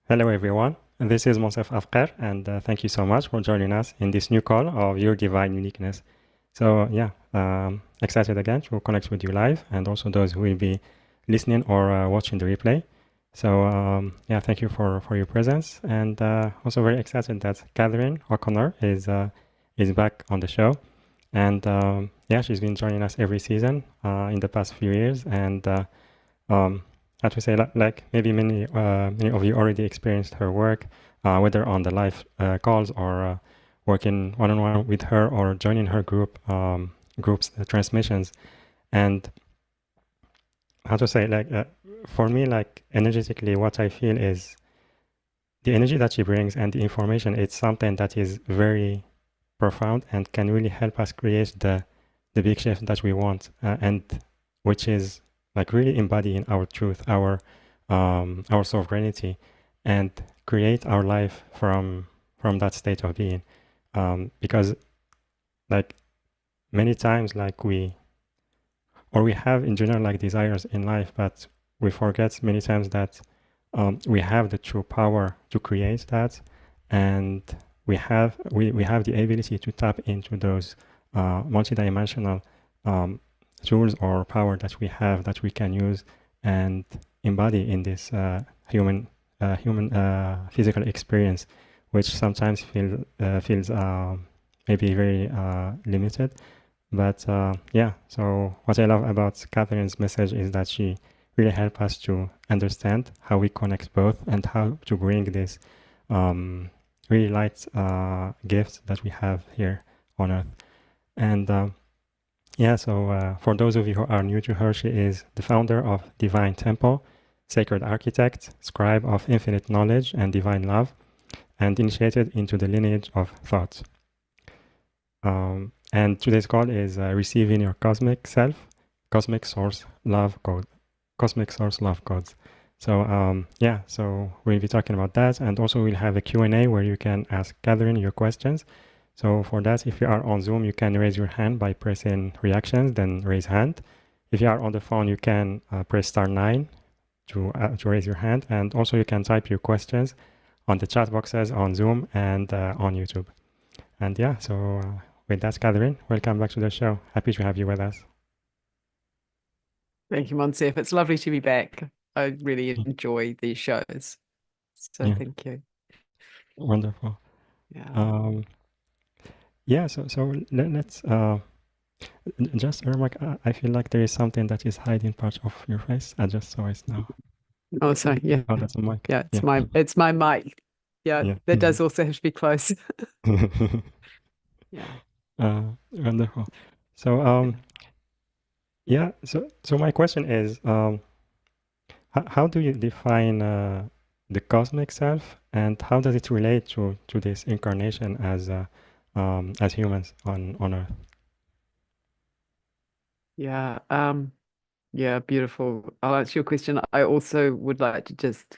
Hello, everyone. This is Monsef Afkar, and thank you so much for joining us in this new call of Your Divine Uniqueness. So, yeah, excited again to connect with you live, and also those who will be listening or watching the replay. So, yeah, thank you for your presence, and also very excited that Catherine O'Connor is back on the show, and yeah, she's been joining us every season in the past few years, and um, how to say, like maybe many of you already experienced her work, whether on the live calls or working one-on-one with her or joining her groups transmissions. And how to say, for me, like energetically, what I feel is the energy that she brings and the information. It's something that is very profound and can really help us create the big shift that we want, and which is like really embodying our truth, our sovereignty, and create our life from that state of being. Because like many times, like we have in general like desires in life, but we forget many times that we have the true power to create that, and we have the ability to tap into those multidimensional tools or power that we have that we can use and embody in this human physical experience, which sometimes feels maybe very limited. But yeah, so what I love about Catherine's message is that she really helps us to understand how we connect both and how to bring this really light gift that we have here on Earth. And yeah, so for those of you who are new to her, she is the founder of Divine Temple, sacred architect, scribe of infinite knowledge and divine love, and initiated into the lineage of thought. And today's call is receiving your cosmic self, cosmic source love code, cosmic source love codes. So yeah, so we'll be talking about that, and also we'll have a Q&A where you can ask Catherine your questions. So for that, if you are on Zoom, you can raise your hand by pressing reactions, then raise hand. If you are on the phone, you can press *9 to raise your hand, and also you can type your questions on the chat boxes on Zoom and on YouTube. And yeah, so with that, Catherine, welcome back to the show. Happy to have you with us. Thank you, Monsef. It's lovely to be back. I really enjoy these shows. So Yeah, thank you. wonderful. Yeah. Yeah, so let's just remark. I feel like there is something that is hiding part of your face. I just saw it now. Oh, sorry. Yeah. Oh, that's a mic. Yeah, Yeah. it's my mic. Yeah, Yeah. that does also have to be close. Yeah. Wonderful. So yeah. So my question is how do you define the cosmic self, and how does it relate to this incarnation as humans on Earth? Yeah. Yeah, beautiful. I'll answer your question. I also would like to just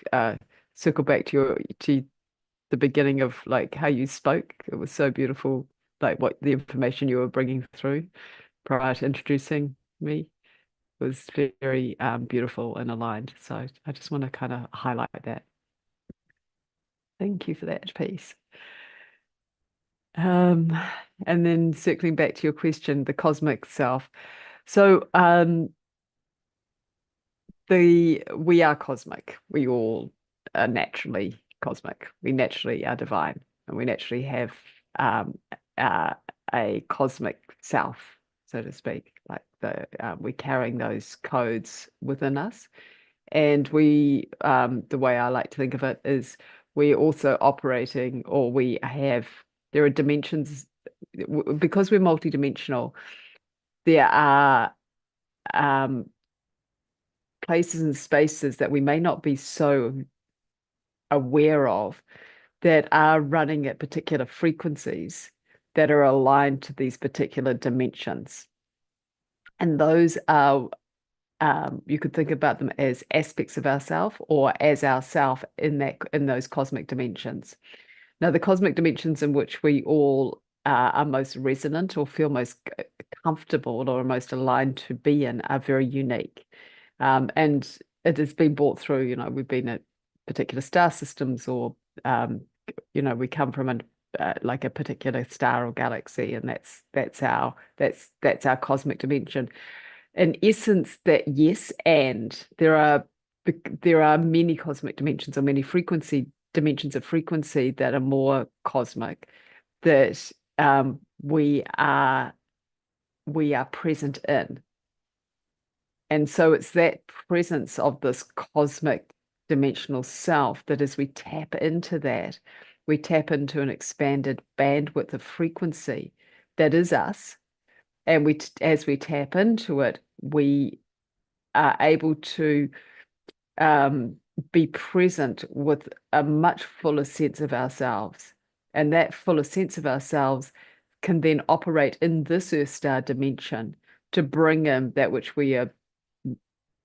circle back to the beginning of like how you spoke. It was so beautiful, like what the information you were bringing through prior to introducing me was very beautiful and aligned. So I just want to kind of highlight that. Thank you for that piece. Um, and then circling back to your question, the cosmic self. So we are cosmic. We all are naturally cosmic. We naturally are divine, and we naturally have uh, a cosmic self, so to speak. Like we're carrying those codes within us, and the way I like to think of it is we're also operating, or we have. There are dimensions because we're multidimensional. There are places and spaces that we may not be so aware of that are running at particular frequencies that are aligned to these particular dimensions. And those are, you could think about them as aspects of ourself or as ourself in those cosmic dimensions. Now, the cosmic dimensions in which we all are most resonant or feel most comfortable or most aligned to be in are very unique. And it has been brought through, we've been particular star systems, or we come from like a particular star or galaxy, and that's our cosmic dimension. In essence, that yes, and there are many cosmic dimensions, or many frequency dimensions of frequency that are more cosmic, that we are present in. And so it's that presence of this cosmic dimensional self that as we tap into that, we tap into an expanded bandwidth of frequency that is us. And as we tap into it, we are able to be present with a much fuller sense of ourselves. And that fuller sense of ourselves can then operate in this Earth star dimension to bring in that which we are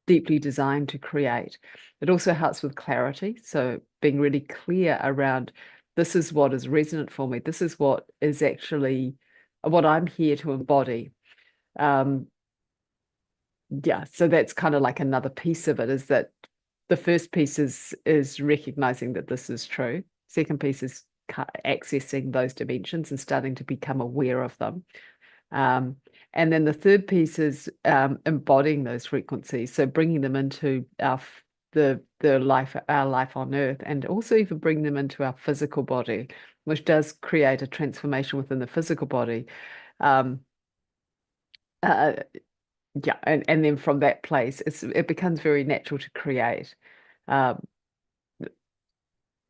deeply designed to create. It also helps with clarity. So being really clear around, this is what is resonant for me. This is what is actually what I'm here to embody. Yeah, so that's kind of like another piece of it, is that the first piece is recognizing that this is true. Second piece is accessing those dimensions and starting to become aware of them. And then the third piece is embodying those frequencies, so bringing them into our life on Earth, and also even bring them into our physical body, which does create a transformation within the physical body. Um, uh, yeah, and then from that place, it becomes very natural to create. Um,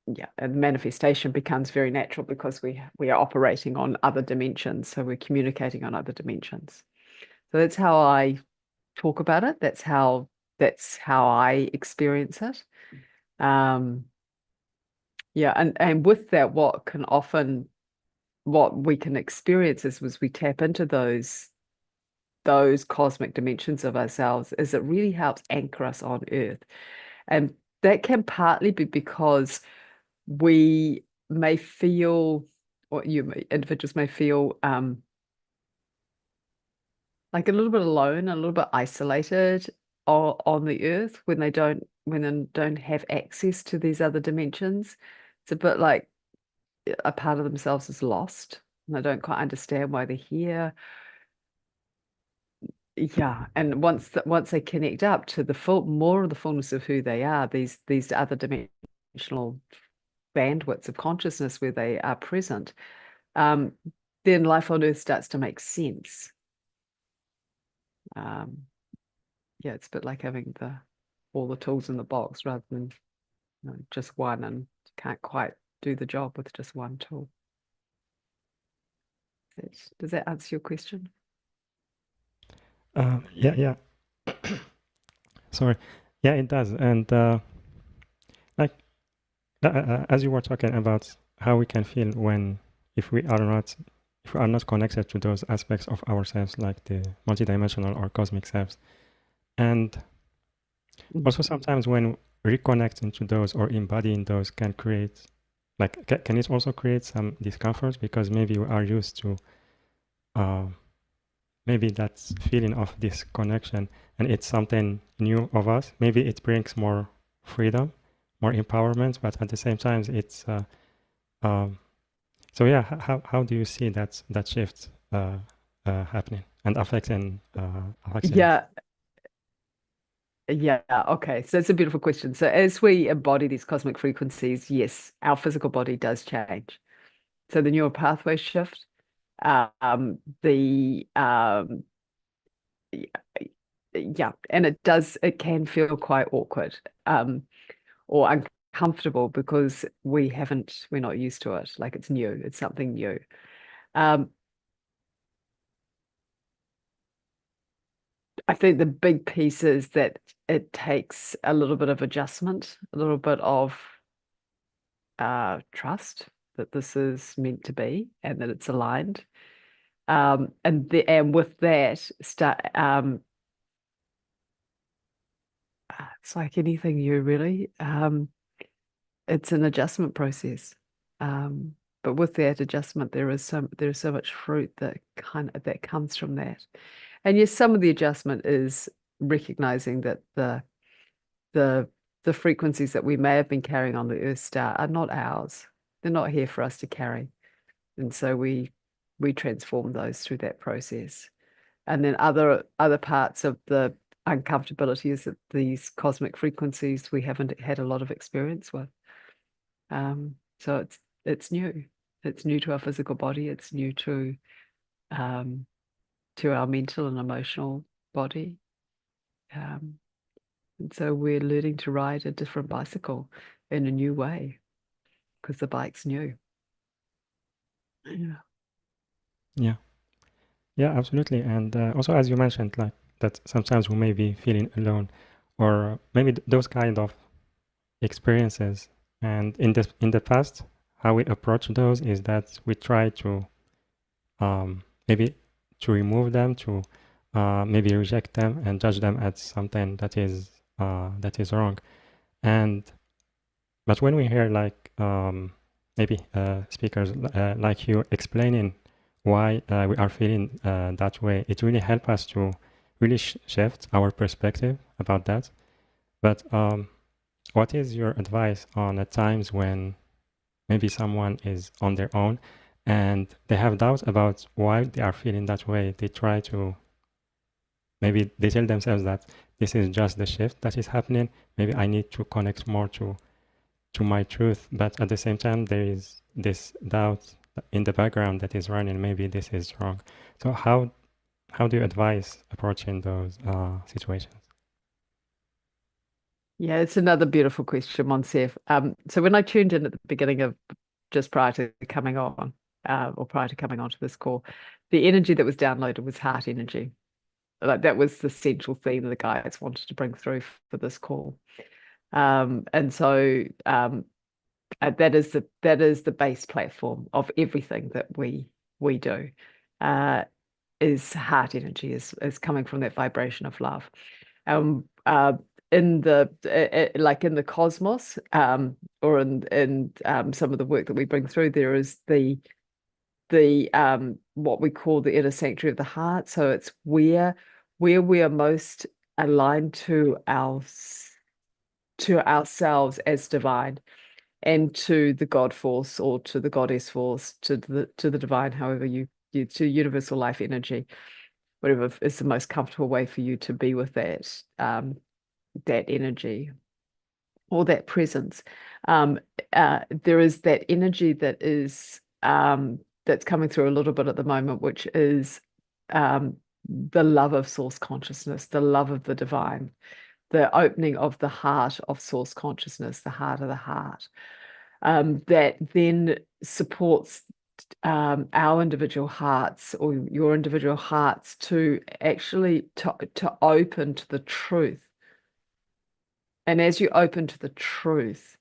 yeah, and manifestation becomes very natural because we are operating on other dimensions, so we're communicating on other dimensions. So that's how I talk about it. That's how I experience it. Yeah, and with that, what we can experience is, was we tap into those cosmic dimensions of ourselves, is it really helps anchor us on Earth. And that can partly be because we may feel, or individuals may feel like a little bit alone, a little bit isolated on the Earth when they don't have access to these other dimensions. It's a bit like a part of themselves is lost, and they don't quite understand why they're here. Yeah, and once they connect up to more of the fullness of who they are, these other dimensional bandwidths of consciousness where they are present, um, then life on Earth starts to make sense. Yeah, it's a bit like having all the tools in the box rather than just one, and you can't quite do the job with just one tool. Does that answer your question? Yeah. Sorry. Yeah, it does. And like as you were talking about how we can feel if we are not connected to those aspects of ourselves, like the multidimensional or cosmic selves, and also sometimes when reconnecting to those or embodying those can create, like, can it also create some discomfort because maybe we are used to maybe that feeling of this connection, and it's something new of us. Maybe it brings more freedom, more empowerment, but at the same time, it's so yeah. How do you see that shift happening and affecting us? Yeah, yeah. Okay, so it's a beautiful question. So as we embody these cosmic frequencies, yes, our physical body does change. So the neural pathway shift, the yeah, and it can feel quite awkward, or uncomfortable because we're not used to it. Like, it's new, it's something new. I think the big piece is that it takes a little bit of adjustment, a little bit of trust that this is meant to be and that it's aligned. And with that, it's like anything new, really. It's an adjustment process. But with that adjustment, there's so much fruit that comes from that. And yes, some of the adjustment is recognizing that the the frequencies that we may have been carrying on the Earth star are not ours. They're not here for us to carry. And so we transform those through that process. And then other parts of the uncomfortability is that these cosmic frequencies we haven't had a lot of experience with. So it's new. It's new to our physical body. It's new to our mental and emotional body. And so we're learning to ride a different bicycle in a new way because the bike's new. Yeah. Yeah, absolutely. And also, as you mentioned, like that sometimes we may be feeling alone, or maybe those kind of experiences. And in the past, how we approach those is that we try to maybe to remove them, to maybe reject them and judge them as something that is wrong. And but when we hear like maybe speakers like you explaining why we are feeling that way, it really helps us to really shift our perspective about that. But what is your advice on the times when maybe someone is on their own and they have doubts about why they are feeling that way? They try to, maybe they tell themselves that this is just the shift that is happening. Maybe I need to connect more to my truth, but at the same time there is this doubt in the background that is running. Maybe this is wrong. So how do you advise approaching those situations? Yeah, it's another beautiful question, Monsef. So when I tuned in at the beginning of just prior to coming on, or prior to coming onto this call, the energy that was downloaded was heart energy. Like that was the central theme the guides wanted to bring through for this call. And so that is the base platform of everything that we do. Is heart energy, is coming from that vibration of love. In the like in the cosmos, or in some of the work that we bring through, there is the what we call the inner sanctuary of the heart. So it's where we are most aligned to ourselves as divine, and to the God force or to the goddess force, to the divine, however you to universal life energy, whatever is the most comfortable way for you to be with that energy or that presence. There is that energy that is that's coming through a little bit at the moment, which is the love of source consciousness, the love of the divine, the opening of the heart of source consciousness, the heart of the heart, that then supports our individual hearts, or your individual hearts, to actually to open to the truth. And as you open to the truth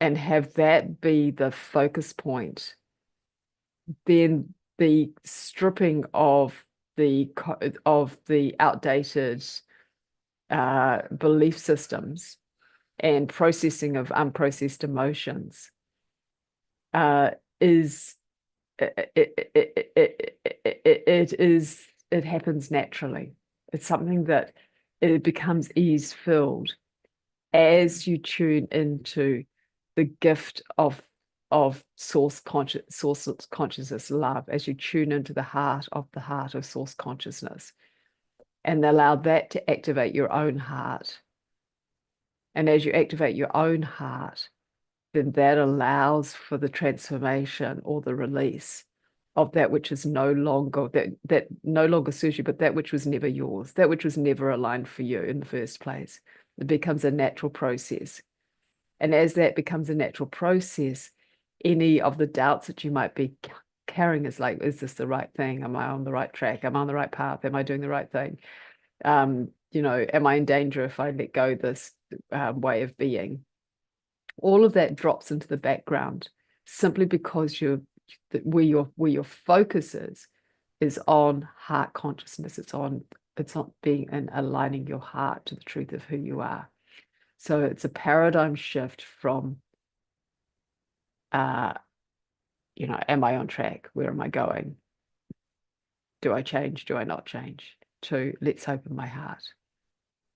and have that be the focus point, then the stripping of the outdated belief systems and processing of unprocessed emotions is it happens naturally. It's something that it becomes ease filled as you tune into the gift of source consciousness love, as you tune into the heart of source consciousness, and allow that to activate your own heart. And as you activate your own heart, then that allows for the transformation or the release of that which is no longer that no longer serves you, but that which was never yours, that which was never aligned for you in the first place. It becomes a natural process. And as that becomes a natural process, any of the doubts that you might be carrying is like, is this the right thing? Am I on the right track? Am I on the right path? Am I doing the right thing? Am I in danger if I let go this way of being? All of that drops into the background simply because where your focus is on heart consciousness. It's on being and aligning your heart to the truth of who you are. So it's a paradigm shift from am I on track? Where am I going? Do I change? Do I not change? To let's open my heart.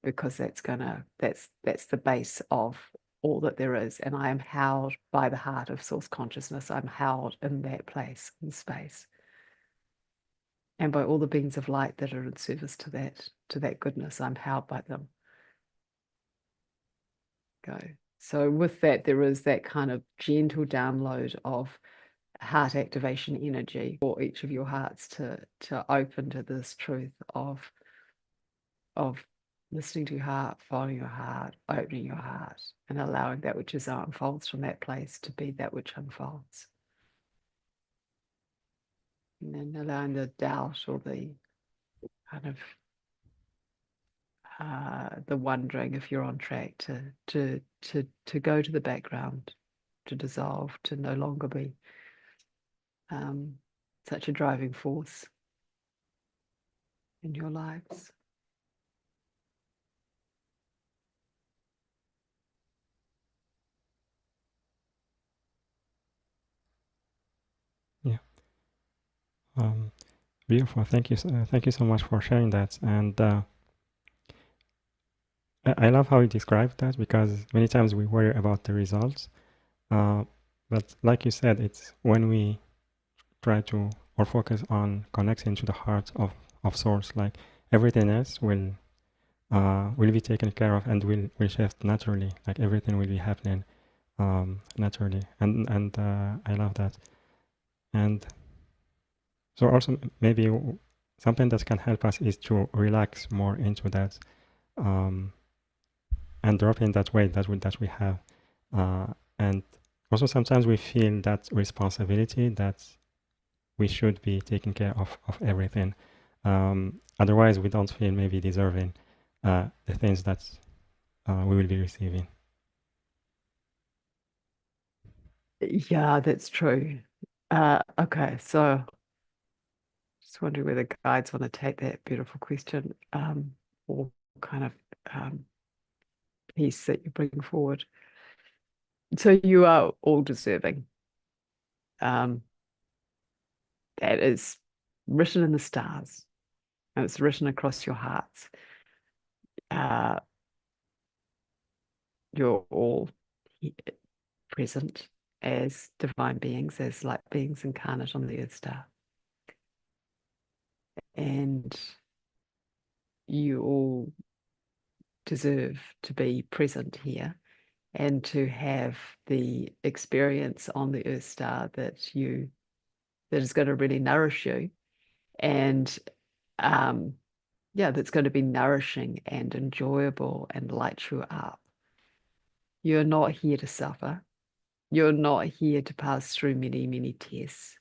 because that's the base of all that there is. And I am held by the heart of source consciousness. I'm held in that place in space. And by all the beings of light that are in service to that goodness, I'm held by them. Go. So with that, there is that kind of gentle download of heart activation energy for each of your hearts to open to this truth of listening to your heart, following your heart, opening your heart, and allowing that which is unfolds from that place to be that which unfolds. And then allowing the doubt or the kind of the wondering if you're on track to go to the background, to dissolve, to no longer be such a driving force in your lives. Yeah. Beautiful. Thank you. Thank you so much for sharing that. And I love how you described that, because many times we worry about the results. But like you said, it's when we try to or focus on connecting to the heart of source, like everything else will be taken care of and will shift naturally. Like everything will be happening naturally. And I love that. And so also maybe something that can help us is to relax more into that, and drop in that weight that we have. And also sometimes we feel that responsibility that we should be taking care of everything. Otherwise, we don't feel maybe deserving the things that we will be receiving. Yeah, that's true. Okay, so just wondering whether guides want to take that beautiful question or kind of piece that you bring forward. So you are all deserving. That is written in the stars, and it's written across your hearts. You're all present as divine beings, as light beings incarnate on the Earth star. And you all deserve to be present here and to have the experience on the Earth star that is going to really nourish you, and that's going to be nourishing and enjoyable and light you up. You're not here to suffer. You're not here to pass through many, many tests.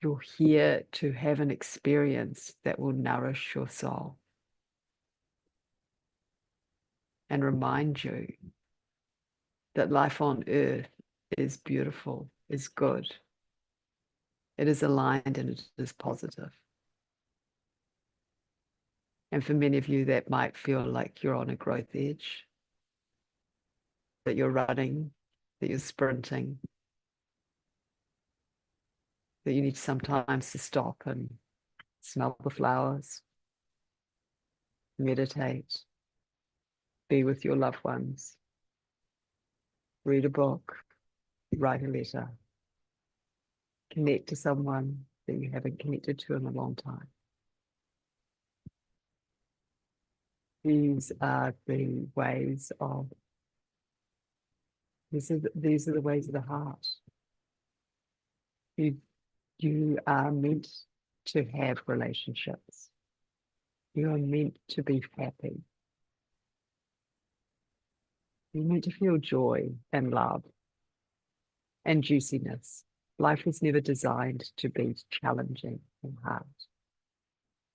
You're here to have an experience that will nourish your soul and remind you that life on earth is beautiful, is good. It is aligned and it is positive. And for many of you, that might feel like you're on a growth edge, that you're running, that you're sprinting, that you need sometimes to stop and smell the flowers, meditate, be with your loved ones, read a book, write a letter, connect to someone that you haven't connected to in a long time. These are the ways of, these are the ways of the heart. You are meant to have relationships. You are meant to be happy. You're meant to feel joy and love and juiciness. Life was never designed to be challenging and hard.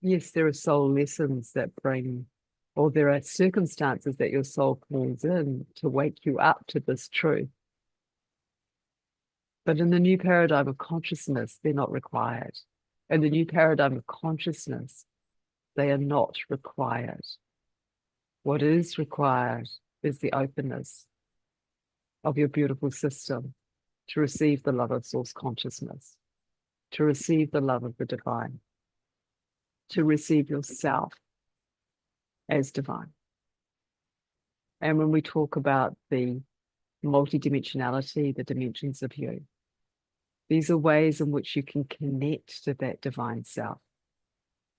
Yes, there are soul lessons that bring, or there are circumstances that your soul calls in to wake you up to this truth. But in the new paradigm of consciousness, they're not required. In the new paradigm of consciousness, they are not required. What is required is the openness of your beautiful system to receive the love of source consciousness, to receive the love of the divine, to receive yourself as divine. And when we talk about the multidimensionality, the dimensions of you, these are ways in which you can connect to that divine self.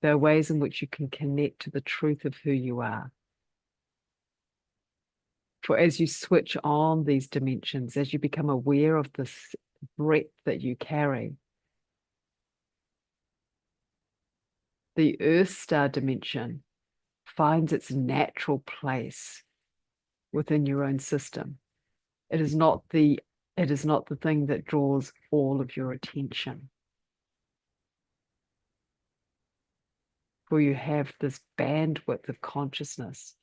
There are ways in which you can connect to the truth of who you are. For as you switch on these dimensions, as you become aware of this breadth that you carry, the Earth star dimension finds its natural place within your own system. It is not the thing that draws all of your attention. For you have this bandwidth of consciousness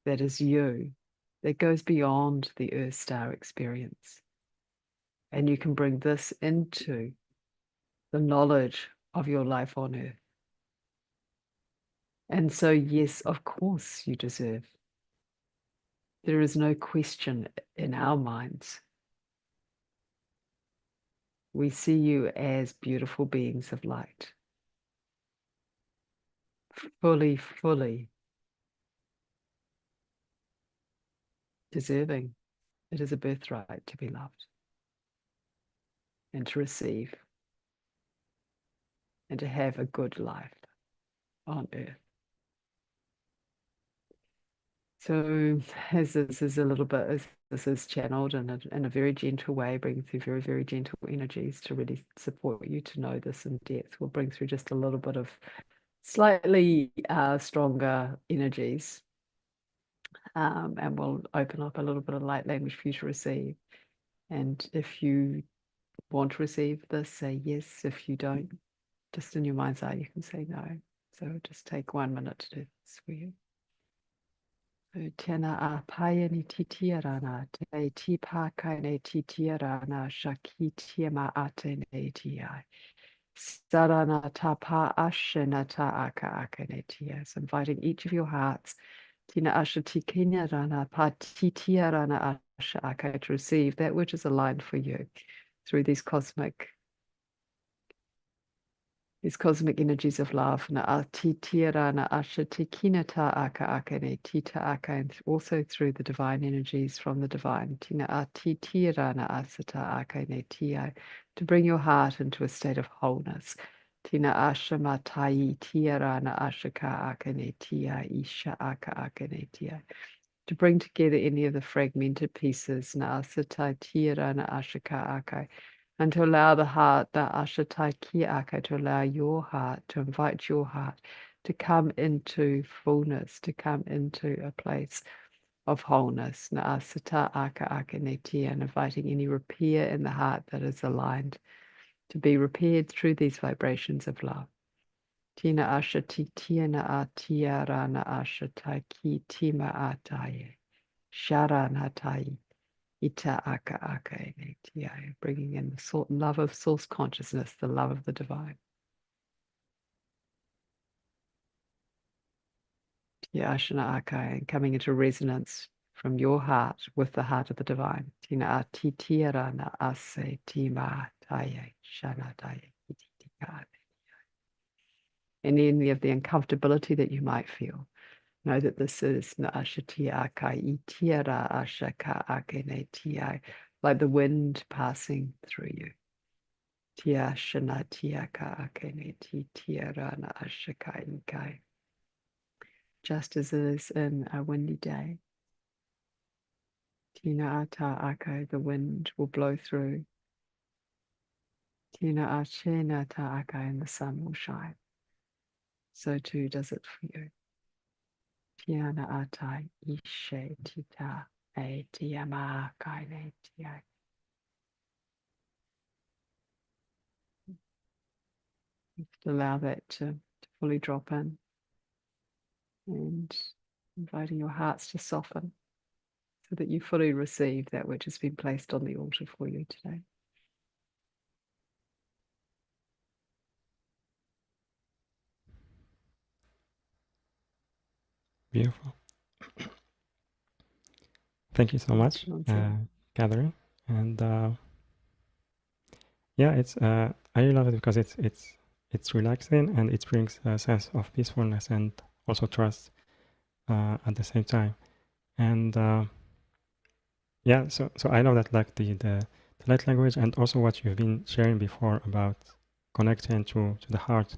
that is you, that goes beyond the Earth star experience. And you can bring this into the knowledge of your life on Earth. And so, yes, of course you deserve. There is no question in our minds. We see you as beautiful beings of light, fully deserving. It is a birthright to be loved and to receive and to have a good life on Earth. So as this is a little bit, as this is channeled in a very gentle way, bringing through very, very gentle energies to really support you to know this in depth, we'll bring through just a little bit of slightly stronger energies. And we'll open up a little bit of light language for you to receive. And if you want to receive this, say yes. If you don't, just in your mind's eye, you can say no. So just take 1 minute to do this for you. Tena a paya ni titirana, te tipaka ne titirana, shaki tiema ate ne tiai. Sarana tapa ashena ta aka aka ne tias. Inviting each of your hearts, Tina asha tikina rana, pa titirana asha aka, to receive that which is aligned for you through these cosmic energies of love, na titira na asha tikinata aka aka ne tita aka, and also through the divine energies from the divine, tina titira na asata aka ne tia, to bring your heart into a state of wholeness. Tina asha matai tira na ashaka aka ne tia isha aka aka ne tia, to bring together any of the fragmented pieces, na asata tira na ashaka aka, and to allow the heart, the ashatai ki aka, to allow your heart, to invite your heart to come into fullness, to come into a place of wholeness. Na asata aka aka neti, and inviting any repair in the heart that is aligned to be repaired through these vibrations of love. Tina ashati tiana atiara na ashatai ki tima ataye. Shara natai. Ita aka aka tia, bringing in the love of source consciousness, the love of the divine. Tia ashana aka, and coming into resonance from your heart with the heart of the divine. Tina ati tiara na ase tima taye shana taye. And any of the uncomfortability that you might feel, know that this is na ashati aka itiara ashaka ake tia, like the wind passing through you. Tia shana tia ka akene ti tia rana ashaka ikai. Just as it is in a windy day. Tina ata aka, the wind will blow through. Tina achena ta aka, and the sun will shine. So too does it for you. Tiana ata ishe tita e tiama kaine tia. Allow that to fully drop in, and inviting your hearts to soften so that you fully receive that which has been placed on the altar for you today. Beautiful. Thank you so much, Catherine. And yeah, it's I really love it because it's relaxing, and it brings a sense of peacefulness and also trust. at the same time. And yeah, so I know that like the light language and also what you've been sharing before about connecting to the heart,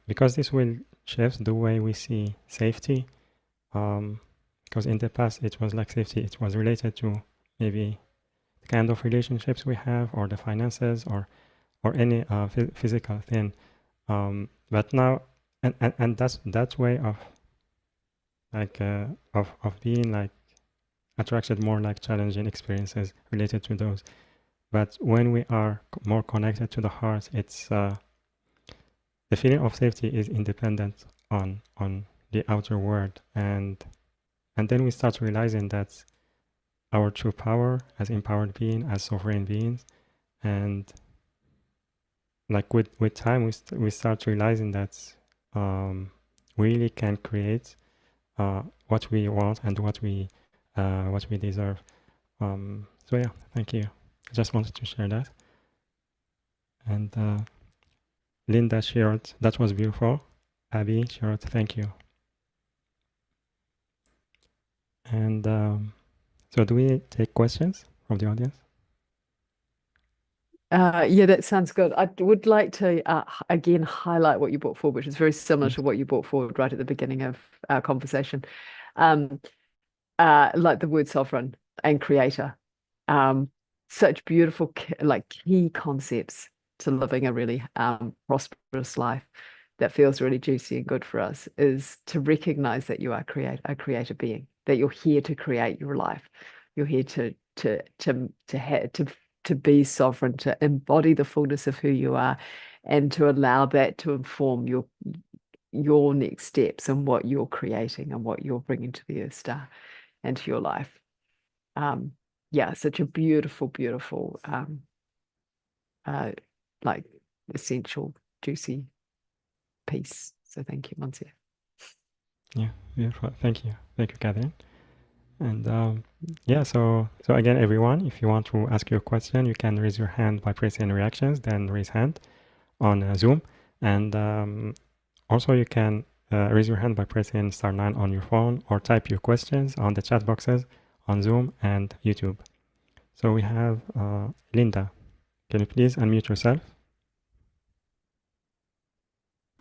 because this will shift the way we see safety. Because in the past it was like safety, it was related to maybe the kind of relationships we have or the finances or any physical thing. But now, and that's that way of like of being like attracted more like challenging experiences related to those. But when we are more connected to the heart, it's the feeling of safety is independent on the outer world, and then we start realizing that our true power as empowered being, as sovereign beings, and like with time, we start realizing that we really can create what we want and what we deserve. So yeah, thank you. I just wanted to share that. And Linda shared, that was beautiful. Abby shared, thank you. And so do we take questions from the audience? Yeah, that sounds good. I would like to again highlight what you brought forward, which is very similar Yes. to what you brought forward right at the beginning of our conversation. Um, like the word sovereign and creator. Such beautiful like key concepts to living a really prosperous life that feels really juicy and good for us is to recognize that you are a creator being, that you're here to create your life. You're here to be sovereign, to embody the fullness of who you are, and to allow that to inform your next steps and what you're creating and what you're bringing to the Earth Star and to your life. Yeah, such a beautiful, beautiful, like essential, juicy piece. So thank you, Monsieur. Yeah, beautiful. Thank you, Catherine. And yeah, so again, everyone, if you want to ask your question, you can raise your hand by pressing reactions, then raise hand on Zoom, and also you can raise your hand by pressing *9 on your phone or type your questions on the chat boxes on Zoom and YouTube. So we have Linda. Can you please unmute yourself?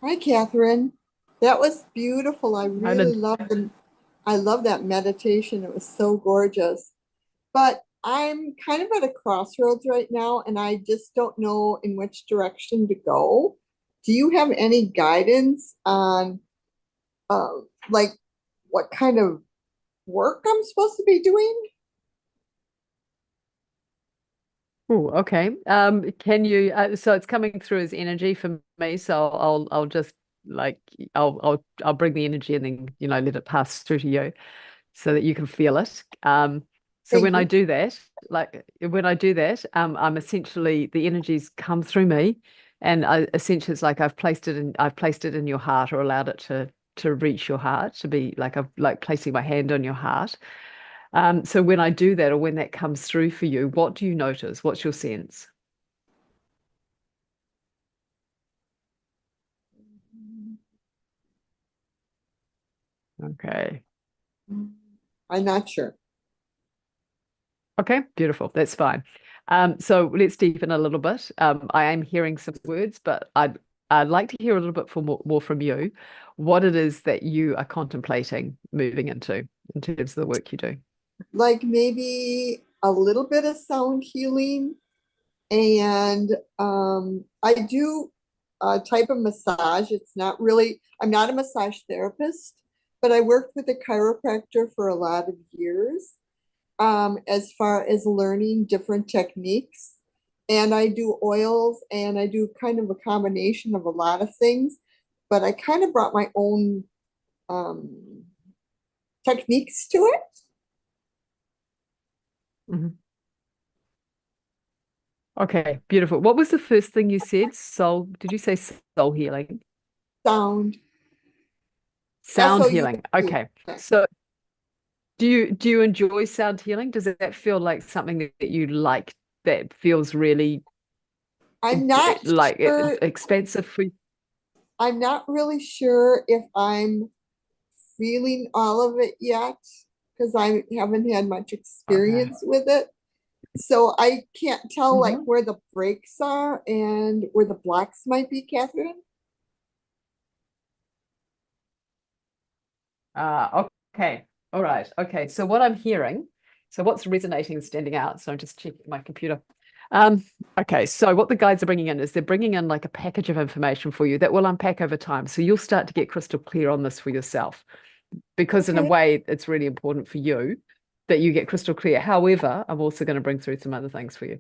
Hi, Catherine. That was beautiful. I really Island. love that meditation. It was so gorgeous. But I'm kind of at a crossroads right now, and I just don't know in which direction to go. Do you have any guidance on uh, like what kind of work I'm supposed to be doing? Oh, okay. Can you so it's coming through as energy for me, so I'll just like I'll bring the energy and then let it pass through to you so that you can feel it. So Thank when I you. do that, I'm essentially the energies come through me, and essentially it's like I've placed it in your heart or allowed it to reach your heart, to be like I've like placing my hand on your heart. So when I do that or when that comes through for you, what do you notice? What's your sense? Okay. I'm not sure. Okay, beautiful. That's fine. So let's deepen a little bit. I am hearing some words, but I'd like to hear a little bit more from you, what it is that you are contemplating moving into in terms of the work you do. Like maybe a little bit of sound healing. And I do a type of massage. It's not really, I'm not a massage therapist, but I worked with a chiropractor for a lot of years as far as learning different techniques. And I do oils and I do kind of a combination of a lot of things, but I kind of brought my own um, techniques to it. Mhm. Okay, beautiful. What was the first thing you said? Soul, did you say soul healing? Sound, Sound healing. SOUND. Okay. So do you enjoy sound healing? Does that feel like something that you like, that feels really I'm not like sure expensive for you? I'm not really sure if I'm feeling all of it yet because I haven't had much Okay. experience with it. So I can't tell like Mhm. where the breaks are and where the blocks might be, Catherine. Okay. All right. Okay. So what I'm hearing, so what's resonating and standing out? So I'm just checking my computer. Okay. So what the guides are bringing in is they're bringing in like a package of information for you that will unpack over time. So you'll start to get crystal clear on this for yourself, because in a Okay. way, it's really important for you that you get crystal clear. However, I'm also going to bring through some other things for you.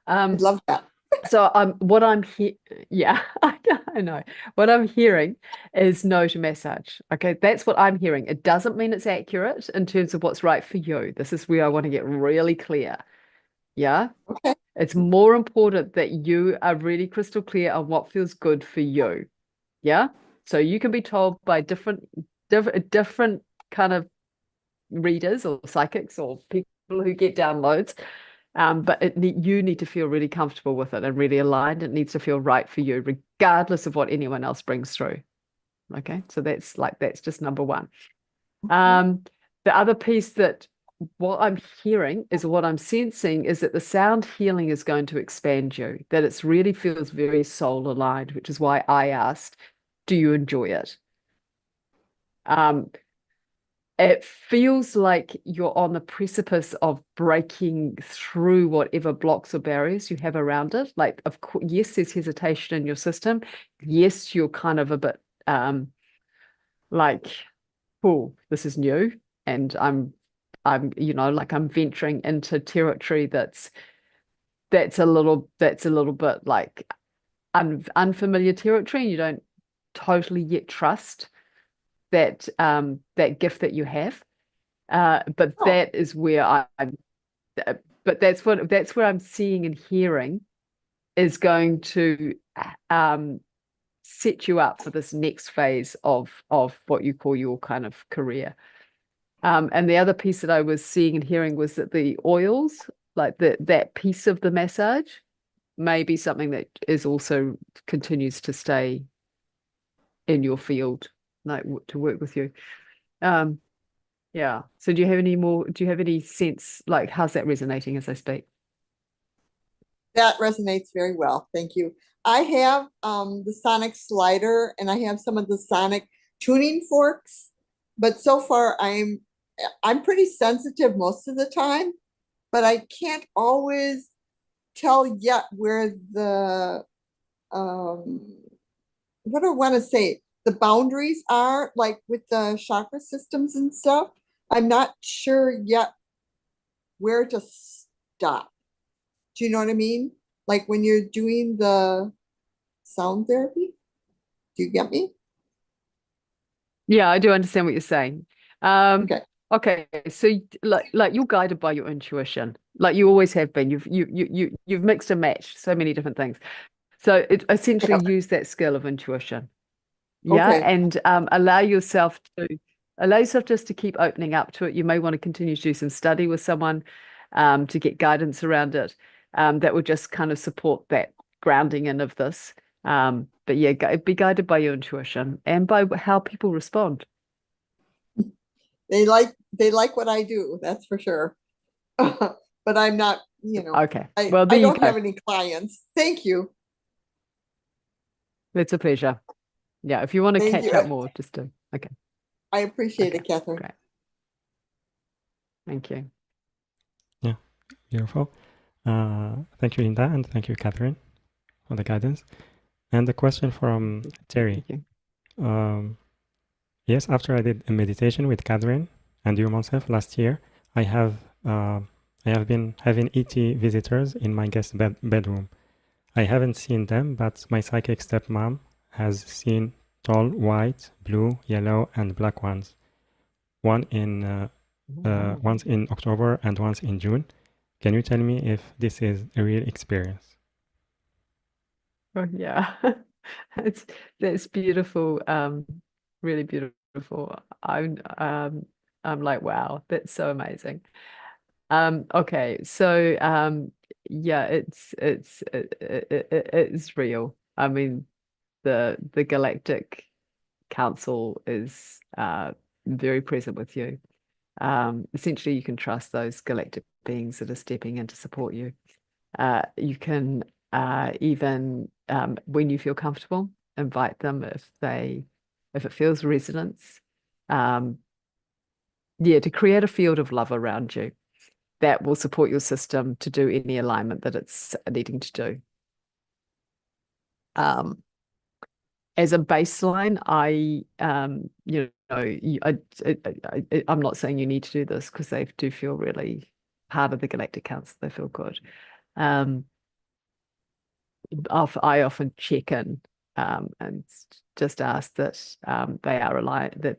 I'd love that. So what I'm here, yeah, I know. What I'm hearing is no to massage. Okay, that's what I'm hearing. It doesn't mean it's accurate in terms of what's right for you. This is where I want to get really clear. Yeah, Okay. it's more important that you are really crystal clear on what feels good for you. Yeah, so you can be told by different kind of readers or psychics or people who get downloads. But you need to feel really comfortable with it and really aligned. It needs to feel right for you, regardless of what anyone else brings through. Okay, so that's just number one. The other piece that what I'm hearing is what I'm sensing is that the sound healing is going to expand you, that it really feels very soul aligned, which is why I asked, do you enjoy it? It feels like you're on the precipice of breaking through whatever blocks or barriers you have around it. Like, of course, yes, there's hesitation in your system. Yes, you're kind of a bit like, oh, this is new, and like I'm venturing into territory that's a little bit like unfamiliar territory, and you don't totally yet trust that gift that you have. But Oh, that is where but that's where I'm seeing and hearing is going to set you up for this next phase of what you call your kind of career. And the other piece that I was seeing and hearing was that the oils, like that piece of the massage, may be something that is also continues to stay in your field, like to work with you. Um, Yeah. So do you have any sense, like, how's that resonating as I speak? that resonates very well. Thank you. I have the sonic slider and I have some of the sonic tuning forks, but so far I'm pretty sensitive most of the time, but I can't always tell yet where the um what do I want to say? The boundaries are like with the chakra systems and stuff. I'm not sure yet where to stop. Do you know what I mean? Like when you're doing the sound therapy. Do you get me? Yeah, I do understand what you're saying. Um, Okay. okay, so like you're guided by your intuition, like you always have been. You've mixed and matched so many different things. So it essentially Yeah. use that skill of intuition. Yeah, Okay. and allow yourself just to keep opening up to it. You may want to continue to do some study with someone to get guidance around it that will just kind of support that grounding in of this. But yeah, be guided by your intuition and by how people respond. They like what I do, that's for sure. But I'm not, Okay, I well, I there you don't go. have any clients. Thank you. It's a pleasure. Yeah, if you want to Thank catch you. up more, just do. Okay, I appreciate okay, it, Catherine. great. Thank you. Yeah, beautiful. Thank you, Linda, and thank you, Catherine, for the guidance. And the question from Terry. Thank you. Yes, after I did a meditation with Catherine and you myself last year, I have been having ET visitors in my guest bedroom. I haven't seen them, but my psychic stepmom has seen tall white, blue, yellow, and black ones. Once in October and once in June. Can you tell me if this is a real experience? Oh, yeah. It's that's beautiful. Really beautiful. I'm like, wow, that's so amazing. Okay, so yeah, it's real. I mean, the Galactic Council is very present with you. Essentially, you can trust those galactic beings that are stepping in to support you. You can even, when you feel comfortable, invite them if it feels resonance. To create a field of love around you that will support your system to do any alignment that it's needing to do. As a baseline, I'm not saying you need to do this because they do feel really part of the Galactic Council. They feel good. I often check in and just ask that they are aligned, that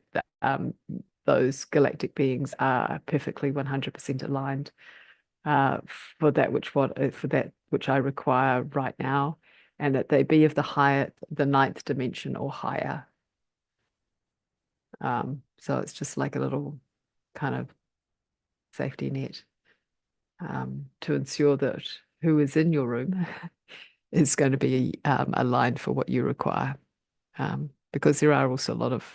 those galactic beings are perfectly 100% aligned for that which I require right now, and that they be of the ninth dimension or higher. So it's just like a little kind of safety net to ensure that who is in your room is going to be aligned for what you require. Because there are also a lot of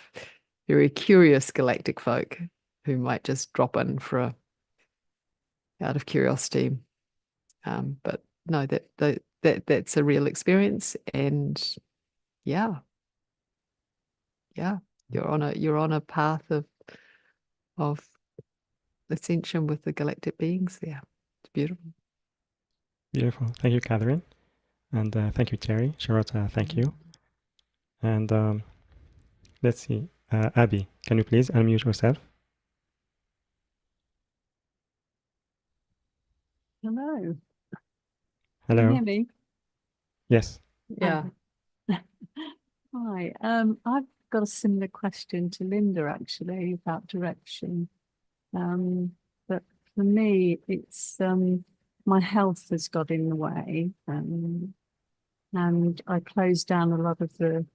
very curious galactic folk who might just drop in out of curiosity. But no, that's a real experience, and yeah, you're on a path of ascension with the galactic beings there. It's beautiful. Beautiful. Thank you, Catherine. And thank you, Terry. Charlotte, thank you. And let's see. Abby, can you please unmute yourself? Hello. Hello. Can you hear me? Yes. Yeah. Hi. I've got a similar question to Linda actually about direction. But for me, it's my health has got in the way, and I closed down a lot of the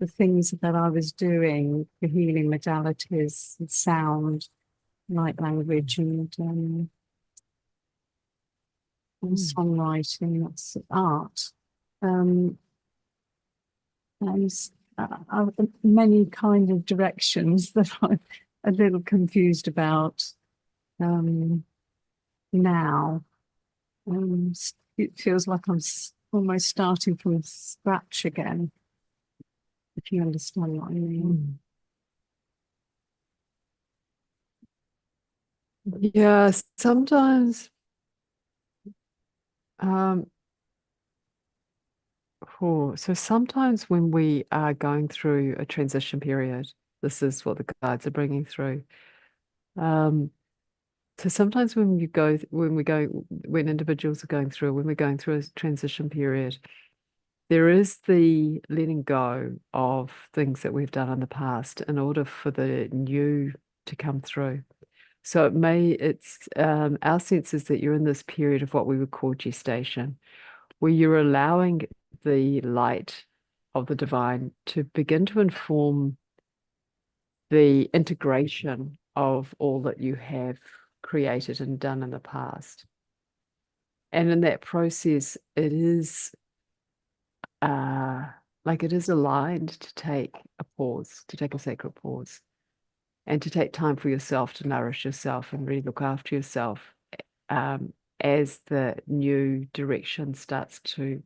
things that I was doing, the healing modalities, and sound, light language, and songwriting, that's art. And many kind of directions that I'm a little confused about now. It feels like I'm almost starting from scratch again, if you understand what I mean. Yeah, sometimes so sometimes when we are going through a transition period, this is what the guides are bringing through. So sometimes when individuals are going through, when we're going through a transition period, there is the letting go of things that we've done in the past in order for the new to come through. So our sense is that you're in this period of what we would call gestation, where you're allowing the light of the divine to begin to inform the integration of all that you have created and done in the past. And in that process, it is aligned to take a pause, to take a sacred pause, and to take time for yourself to nourish yourself and really look after yourself as the new direction starts to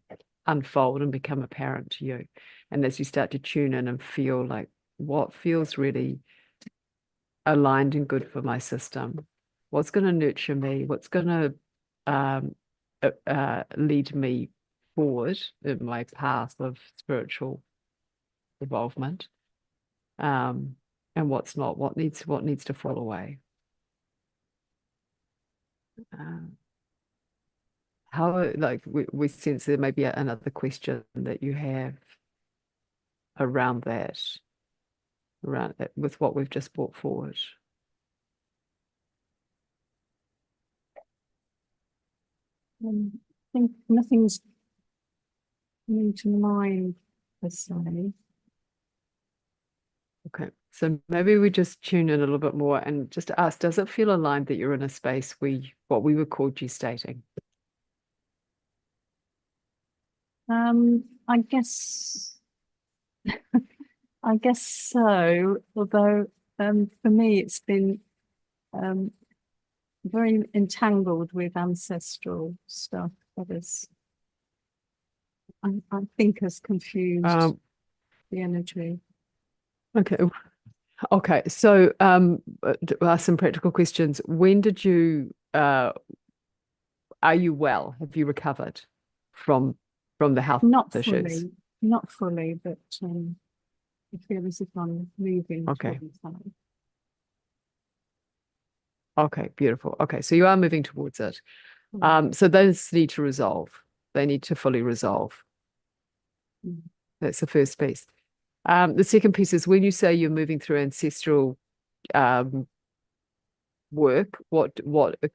unfold and become apparent to you. And as you start to tune in and feel like what feels really aligned and good for my system, what's going to nurture me, what's going to lead me forward in my path of spiritual involvement, and what's not, what needs to fall away. How, like, we sense there may be another question that you have around that, with what we've just brought forward. I think nothing's coming to mind per se. Okay, so maybe we just tune in a little bit more and just ask, does it feel aligned that you're in a space what we would call gestating? I guess so, although for me, it's been very entangled with ancestral stuff that is, I think, has confused the energy. Okay. Okay. So some practical questions. When did you are you well? Have you recovered from the health issues? Not fully, but I feel as if I'm moving Okay. towards that. Okay, beautiful. Okay, so you are moving towards it. So those need to resolve. They need to fully resolve. That's the first piece. The second piece is when you say you're moving through ancestral work, what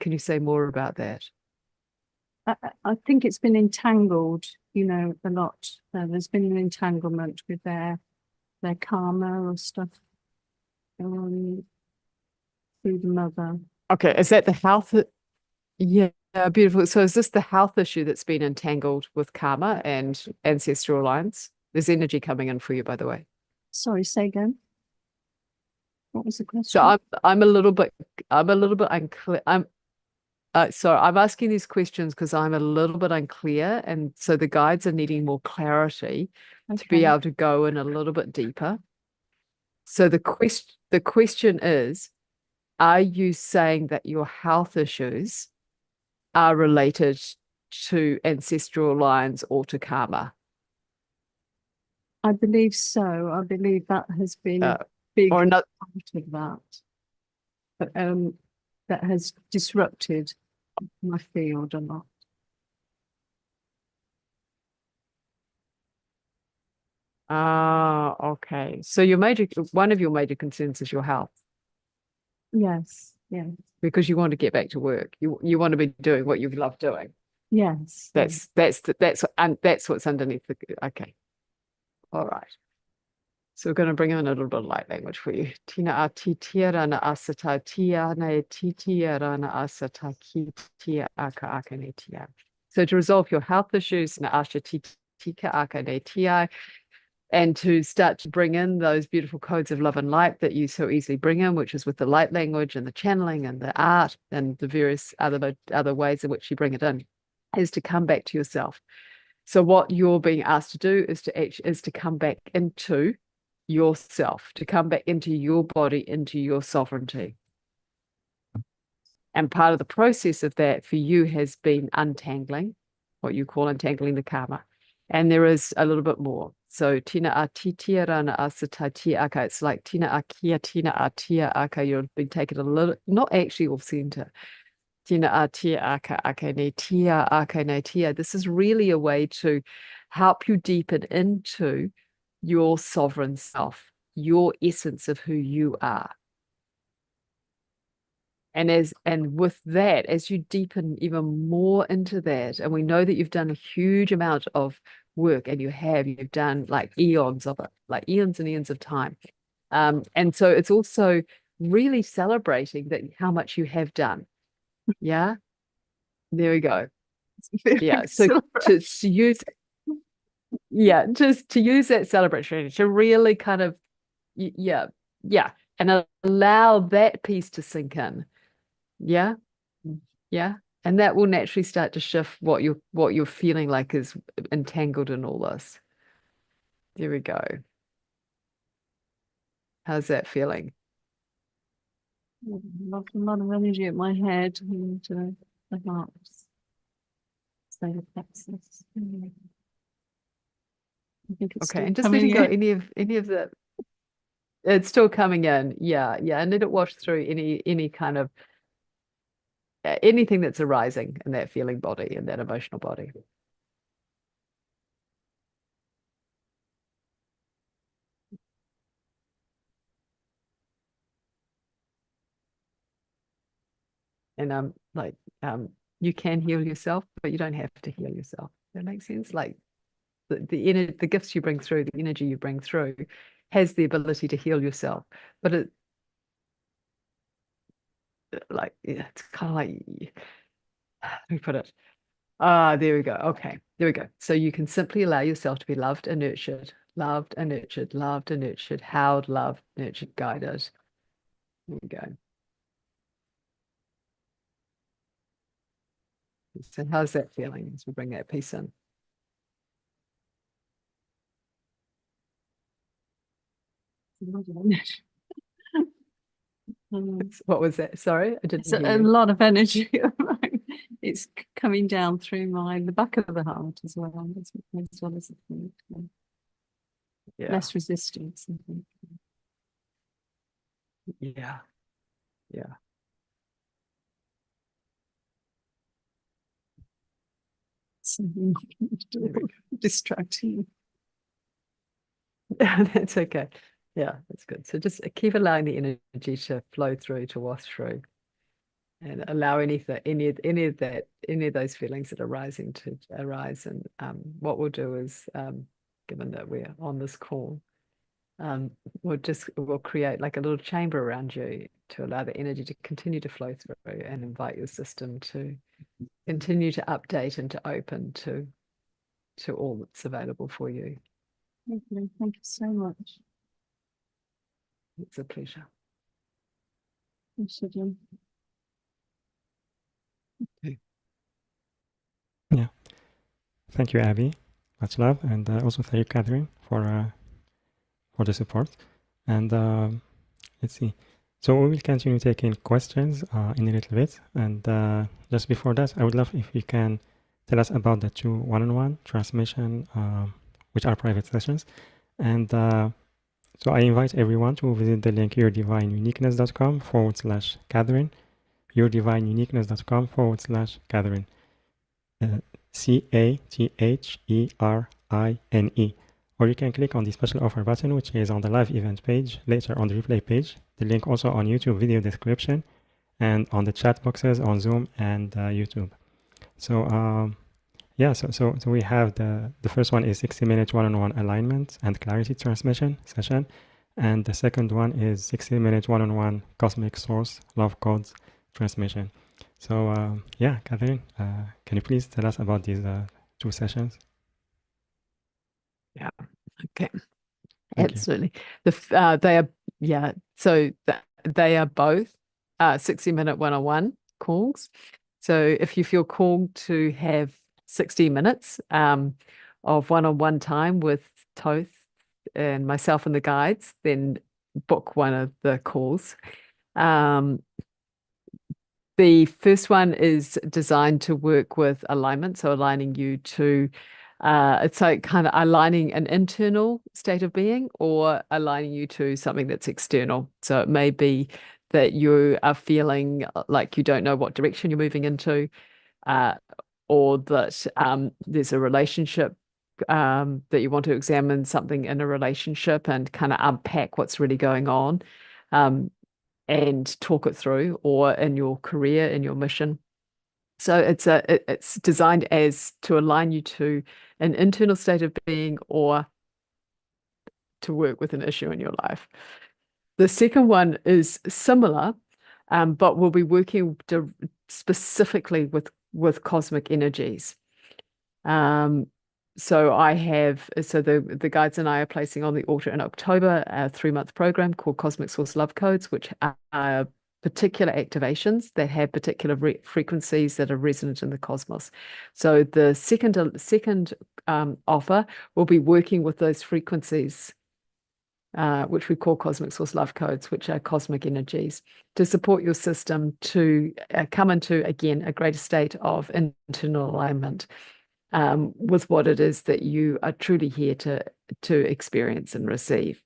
can you say more about that? I think it's been entangled, you know, a lot. There's been an entanglement with their karma or stuff through the mother. Okay, is that the health? Yeah, beautiful. So is this the health issue that's been entangled with karma and ancestral lines? There's energy coming in for you, by the way. Sorry, say again. What was the question? So I'm a little bit unclear. I'm asking these questions because I'm a little bit unclear, and so the guides are needing more clarity to be able to go in a little bit deeper. So the question is, are you saying that your health issues are related to ancestral lines or to karma? I believe so. I believe that has been a big or not part of that. But, that has disrupted my field a lot. Okay. So one of your major concerns is your health. Yes, yes. Because you want to get back to work. You want to be doing what you love doing. Yes. That's what's underneath the okay. All right. So we're going to bring in a little bit of light language for you. Tina atitira na asata tia na titira na asata ki tia aka aka ne tia. So to resolve your health issues na asha tika aka ne tia, and to start to bring in those beautiful codes of love and light that you so easily bring in, which is with the light language and the channeling and the art and the various other ways in which you bring it in, is to come back to yourself. So what you're being asked to do is to come back into yourself, to come back into your body, into your sovereignty. And part of the process of that for you has been untangling, what you call untangling the karma. And there is a little bit more. So tina atitia rana asatati aka. It's like tina akia, tina atia aka. You've been taken a little, not actually off center. Tina atia aka aka ne tia aka ne tia. This is really a way to help you deepen into your sovereign self, your essence of who you are. And with that, as you deepen even more into that, and we know that you've done a huge amount of work, and you've done like eons of it, like eons and eons of time. And so it's also really celebrating that how much you have done. Yeah. There we go. Yeah. So to use just to use that celebration to really kind of and allow that piece to sink in. Yeah. And that will naturally start to shift what you're feeling like is entangled in all this. There we go. How's that feeling? A lot of energy at my head and the heart. Solar plexus. I think it's Okay, and just letting go any of the it's still coming in. Yeah, and let it wash through any kind of anything that's arising in that feeling body, in that emotional body. And you can heal yourself, but you don't have to heal yourself. That makes sense? Like the gifts you bring through, the energy you bring through has the ability to heal yourself. But it's kind of like, let me put it. There we go. Okay, there we go. So you can simply allow yourself to be loved and nurtured, loved and nurtured, loved and nurtured, held, loved, nurtured, guided. There we go. So how's that feeling as we bring that piece in? What was that? Sorry, I didn't It's hear a you. lot of energy. It's coming down through the back of the heart as well, as well as Yeah, less resistance, I think. yeah, yeah. Something There we go. distracting. That's okay. Yeah, that's good. So just keep allowing the energy to flow through, to wash through, and allow any of those feelings that are rising to arise. And what we'll do is, given that we're on this call, we'll create like a little chamber around you to allow the energy to continue to flow through, and invite your system to continue to update and to open to all that's available for you. Lovely. Thank you so much. It's a pleasure. Thanks, Shidlin. Yeah. Thank you, Abby. Much love. And also thank you, Catherine, for the support. And let's see. So we will continue taking questions in a little bit. And just before that, I would love if you can tell us about the 2 one-on-one transmission, which are private sessions. And so I invite everyone to visit the link yourdivineuniqueness.com/Catherine, yourdivineuniqueness.com/Catherine, CATHERINE. Or you can click on the special offer button, which is on the live event page, later on the replay page. The link also on YouTube video description, and on the chat boxes on Zoom and YouTube. So yeah, so we have the first one is 60-minute one-on-one alignment and clarity transmission session, and the second one is 60-minute one-on-one cosmic source love codes transmission. So yeah, Catherine, can you please tell us about these 2 sessions? Yeah. Okay. Thank you. Absolutely. They are, yeah. So they are both 60-minute one-on-one calls. So if you feel called to have 60 minutes of one-on-one time with Toth and myself and the guides, then book one of the calls. The first one is designed to work with alignment, so aligning you to, it's like kind of aligning an internal state of being or aligning you to something that's external. So it may be that you are feeling like you don't know what direction you're moving into, or that there's a relationship that you want to examine something in a relationship and kind of unpack what's really going on. And talk it through, or in your career, in your mission. So it's designed as to align you to an internal state of being or to work with an issue in your life. The second one is similar, but we'll be working specifically with cosmic energies. So the guides and I are placing on the altar in October a 3-month program called Cosmic Source Love Codes, which are particular activations that have particular frequencies that are resonant in the cosmos. So the second offer will be working with those frequencies, which we call Cosmic Source Love Codes, which are cosmic energies, to support your system to come into, again, a greater state of internal alignment with what it is that you are truly here to experience and receive.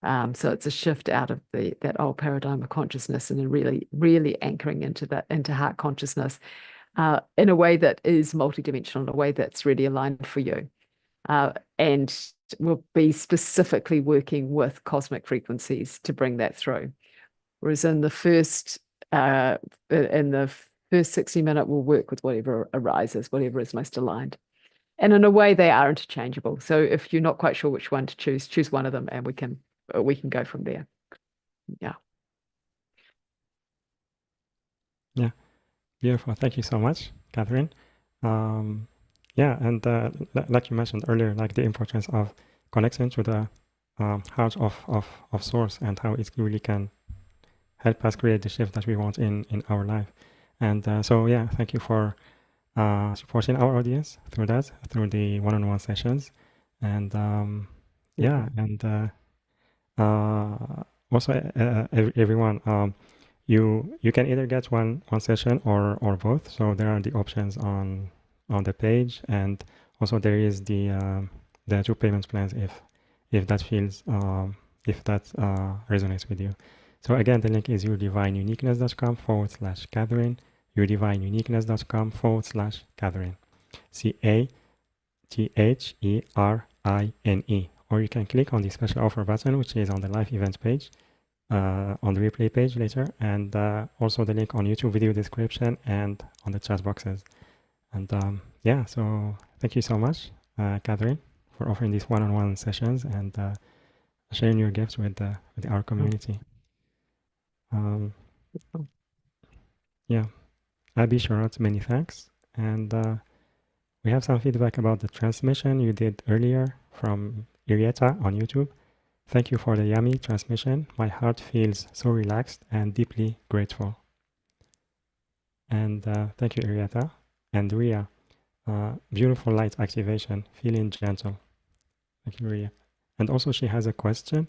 So it's a shift out of that old paradigm of consciousness, and then really anchoring into heart consciousness in a way that is multidimensional, in a way that's really aligned for you. And we'll be specifically working with cosmic frequencies to bring that through. Whereas in the first 60-minute, we'll work with whatever arises, whatever is most aligned. And in a way, they are interchangeable. So if you're not quite sure which one to choose one of them, and we can go from there. Yeah. Yeah, beautiful. Thank you so much, Catherine. Yeah, and like you mentioned earlier, like the importance of connection to the heart of source, and how it really can help us create the shift that we want in our life. And so, yeah, thank you for supporting our audience through that, through the one-on-one sessions. And yeah, and also everyone, you can either get one session or both. So there are the options on the page, and also there is the 2 payment plans if that feels if that resonates with you. So again, the link is yourdivineuniqueness.com/Catherine, yourdivineuniqueness.com/Catherine, CATHERINE. Or you can click on the special offer button, which is on the live events page, on the replay page later, and also the link on YouTube video description and on the chat boxes. And yeah, so thank you so much, Catherine, for offering these one-on-one sessions and sharing your gifts with our community. Yeah, Abby Sharot, many thanks. And we have some feedback about the transmission you did earlier from Irieta on YouTube. Thank you for the yummy transmission. My heart feels so relaxed and deeply grateful. And thank you, Irieta. And Ria, beautiful light activation, feeling gentle. Thank you, Ria. And also she has a question.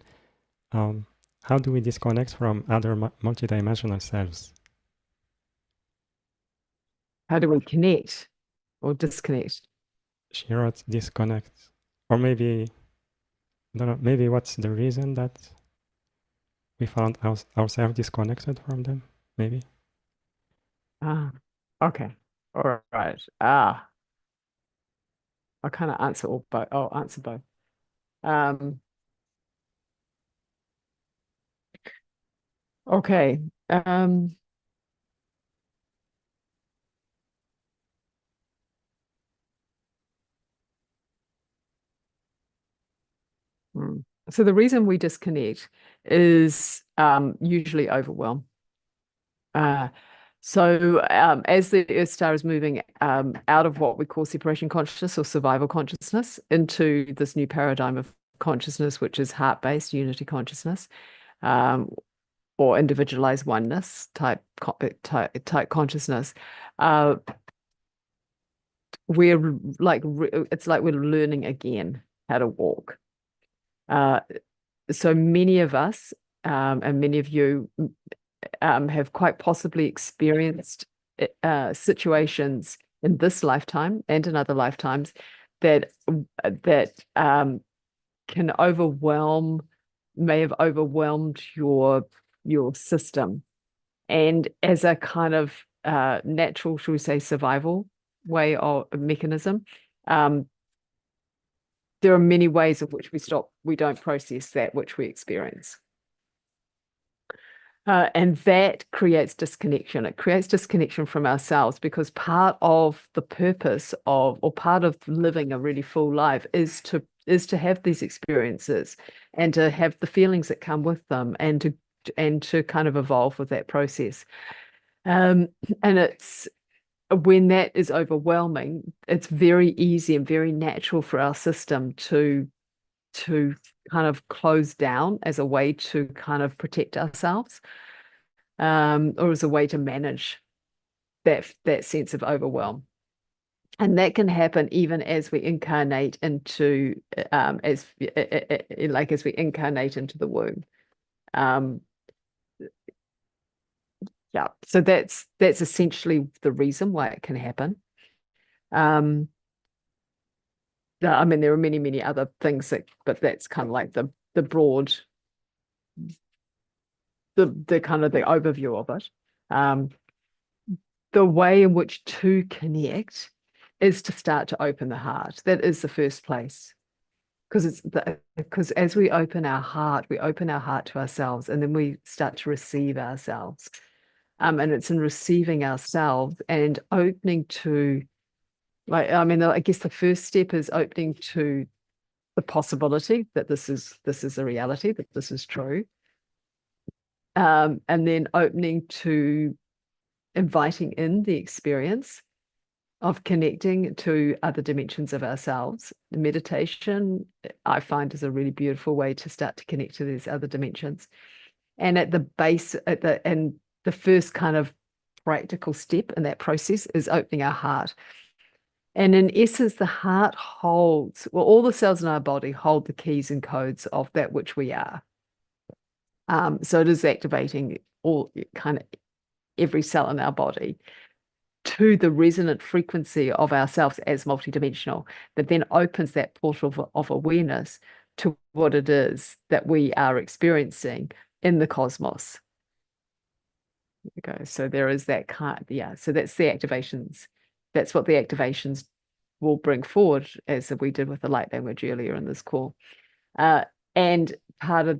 How do we disconnect from other multidimensional selves? How do we connect or disconnect? She wrote disconnect. Or maybe, I don't know, maybe what's the reason that we found ourselves disconnected from them? Maybe. Ah, okay. All right. I'll kind of answer all both. I'll answer both. Okay. So the reason we disconnect is usually overwhelm. So as the Earth star is moving out of what we call separation consciousness or survival consciousness into this new paradigm of consciousness, which is heart-based unity consciousness, or individualized oneness type consciousness, we're like it's like we're learning again how to walk. So many of us and many of you have quite possibly experienced situations in this lifetime and in other lifetimes that can may have overwhelmed your system, and as a kind of natural, shall we say, survival way or mechanism, there are many ways in which we don't process that which we experience. And that creates disconnection. It creates disconnection from ourselves, because part of the purpose of, or part of living a really full life is to have these experiences and to have the feelings that come with them, and to kind of evolve with that process. And it's when that is overwhelming, it's very easy and very natural for our system to kind of close down as a way to kind of protect ourselves, or as a way to manage that sense of overwhelm. And that can happen even as we incarnate into as we incarnate into the womb. Yeah, so that's essentially the reason why it can happen. I mean, there are many other things but that's kind of like the broad, the kind of the overview of it. The way in which to connect is to start to open the heart. That is the first place, because as we open our heart to ourselves, and then we start to receive ourselves. And it's in receiving ourselves and opening to, like, I mean, I guess the first step is opening to the possibility that this is a reality, that this is true. And then opening to inviting in the experience of connecting to other dimensions of ourselves. The meditation, I find, is a really beautiful way to start to connect to these other dimensions. And at the base, and the first kind of practical step in that process is opening our heart. And in essence, the heart holds, well, all the cells in our body hold the keys and codes of that which we are. So it is activating all kind of every cell in our body to the resonant frequency of ourselves as multidimensional, that then opens that portal of awareness to what it is that we are experiencing in the cosmos. There we go. So there is that kind, yeah. So that's the activations. That's what the activations will bring forward, as we did with the light language earlier in this call. And the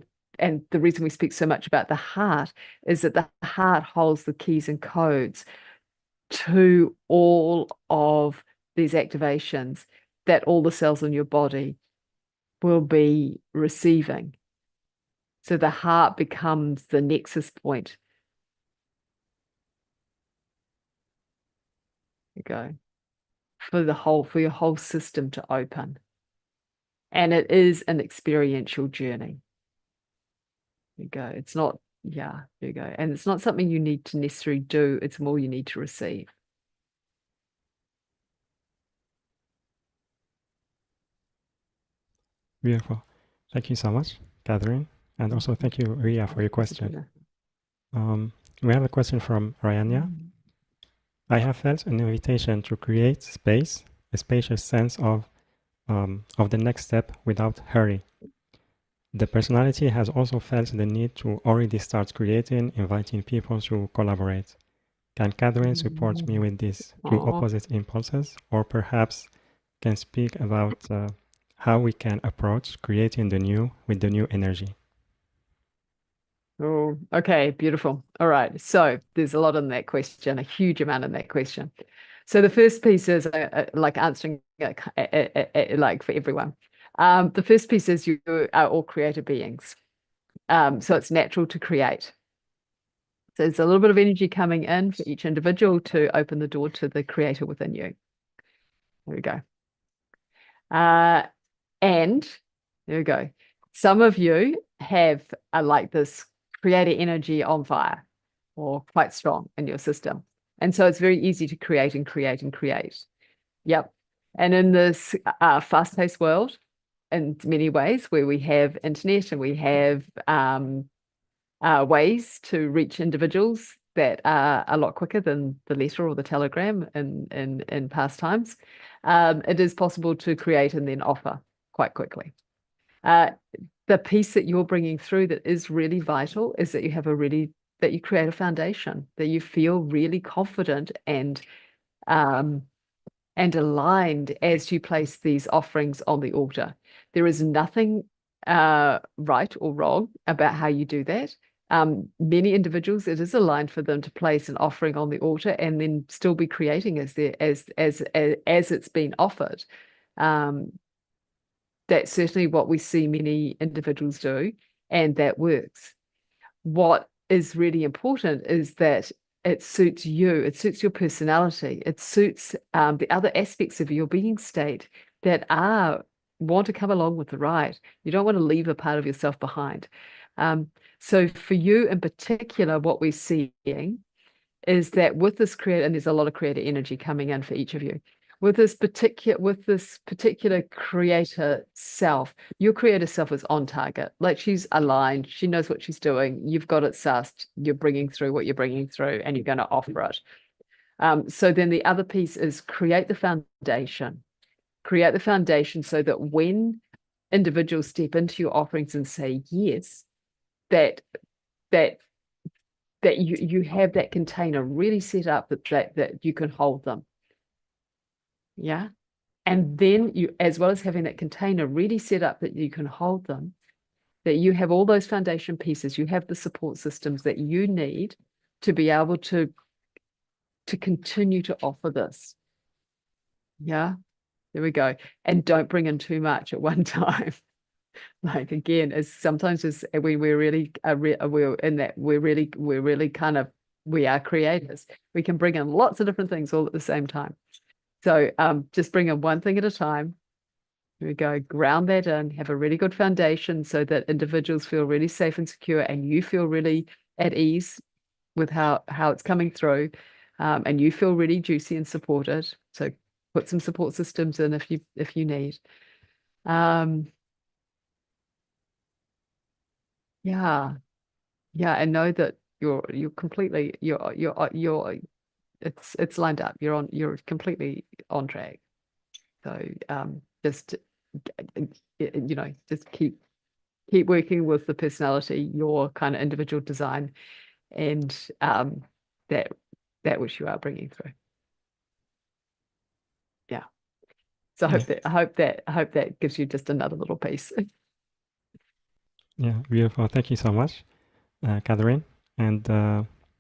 reason we speak so much about the heart is that the heart holds the keys and codes to all of these activations that all the cells in your body will be receiving. So the heart becomes the nexus point. There you go. For your whole system to open. And it is an experiential journey. There you go. It's not, yeah, there you go. And it's not something you need to necessarily do, it's more you need to receive. Beautiful. Thank you so much, Catherine. And also thank you, Ria, for your question. We have a question from Ryania. I have felt an invitation to create space, a spacious sense of the next step without hurry. The personality has also felt the need to already start creating, inviting people to collaborate. Can Catherine support me with these two opposite impulses, or perhaps can speak about how we can approach creating the new with the new energy? Oh, okay, beautiful. All right. So there's a lot in that question, a huge amount in that question. So the first piece is like answering like for everyone. The first piece is you are all creative beings. So it's natural to create. So there's a little bit of energy coming in for each individual to open the door to the creator within you. There we go. And there we go. Some of you have like this creator energy on fire or quite strong in your system. And so it's very easy to create and create and create. Yep. And in this fast-paced world, in many ways, where we have internet and we have ways to reach individuals that are a lot quicker than the letter or the telegram in past times, it is possible to create and then offer quite quickly. The piece that you're bringing through that is really vital is that you have that you create a foundation, that you feel really confident and aligned as you place these offerings on the altar. There is nothing right or wrong about how you do that. Many individuals, it is aligned for them to place an offering on the altar and then still be creating as it's been offered. That's certainly what we see many individuals do, and that works. What is really important is that it suits you, it suits your personality, it suits the other aspects of your being state that want to come along with the ride. You don't want to leave a part of yourself behind. So for you in particular, what we're seeing is that with this creator, and there's a lot of creator energy coming in for each of you, with this particular creator self, your creator self is on target. Like she's aligned, she knows what she's doing. You've got it sussed. You're bringing through what you're bringing through, and you're going to offer it. So then the other piece is create the foundation. Create the foundation so that when individuals step into your offerings and say yes, that you have that container really set up that you can hold them. Yeah. And then you, as well as having that container really set up that you can hold them, that you have all those foundation pieces, you have the support systems that you need to be able to continue to offer this. Yeah. There we go. And don't bring in too much at one time. Like again, as sometimes as we're really we're in that we're really kind of, we are creators. We can bring in lots of different things all at the same time. So just bring in one thing at a time. Here we go. Ground that in, have a really good foundation so that individuals feel really safe and secure, and you feel really at ease with how it's coming through, and you feel really juicy and supported. So put some support systems in if you need. Yeah, and know that you're completely it's lined up. You're completely on track. So just just keep working with the personality, your kind of individual design, and that which you are bringing through. Yeah. So I hope that gives you just another little piece. Yeah, beautiful. Thank you so much, Catherine. And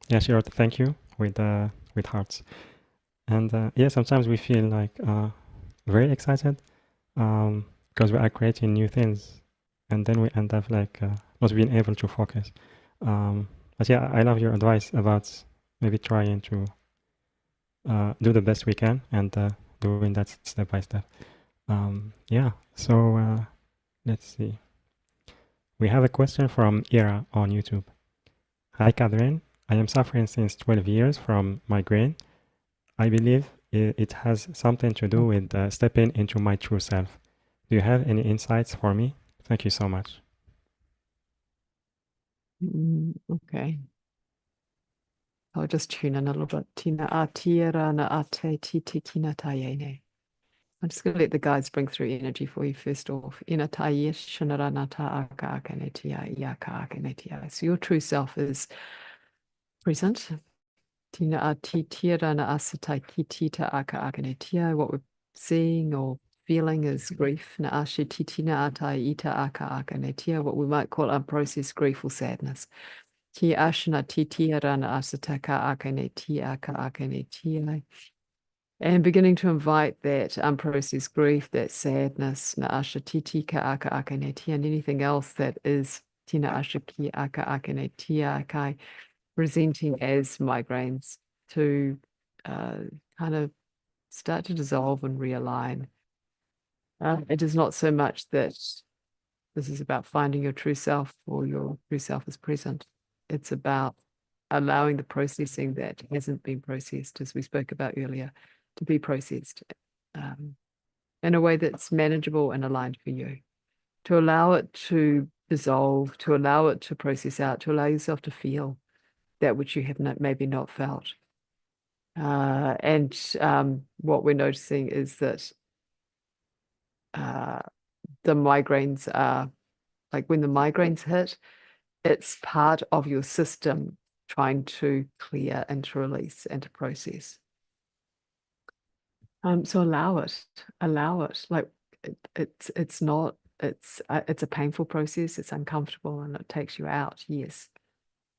yeah, she wrote thank you with hearts. And yeah, sometimes we feel like very excited because we are creating new things, and then we end up like not being able to focus. But yeah, I love your advice about maybe trying to do the best we can and doing that step by step. Yeah, so let's see. We have a question from Ira on YouTube. Hi, Catherine. I am suffering since 12 years from migraine. I believe it has something to do with stepping into my true self. Do you have any insights for me? Thank you so much. Okay. I'll just tune in a little bit. Tina atira na ate titi tina tayene. I'm just going to let the guides bring through energy for you first off. Ina taye shinara nata aka akanetia yaka akanetia. So your true self is present. Tina atitira na asatai kitita aka akanetia. What we're seeing or feeling is grief. Na ashe titina atai ita aka akanetia. What we might call unprocessed grief or sadness. Ki ashna titira na asataka akanetia aka akanetia. And beginning to invite that unprocessed grief, that sadness, na asha titi ka aka akanetia, and anything else that is tina asha ki aka akanetia kai, presenting as migraines, to kind of start to dissolve and realign. It is not so much that this is about finding your true self or your true self is present. It's about allowing the processing that hasn't been processed, as we spoke about earlier, to be processed in a way that's manageable and aligned for you. To allow it to dissolve, to allow it to process out, to allow yourself to feel that which you have maybe not felt. And what we're noticing is that the migraines are, like when the migraines hit, it's part of your system trying to clear and to release and to process. So allow it. Like it's a painful process. It's uncomfortable and it takes you out. Yes,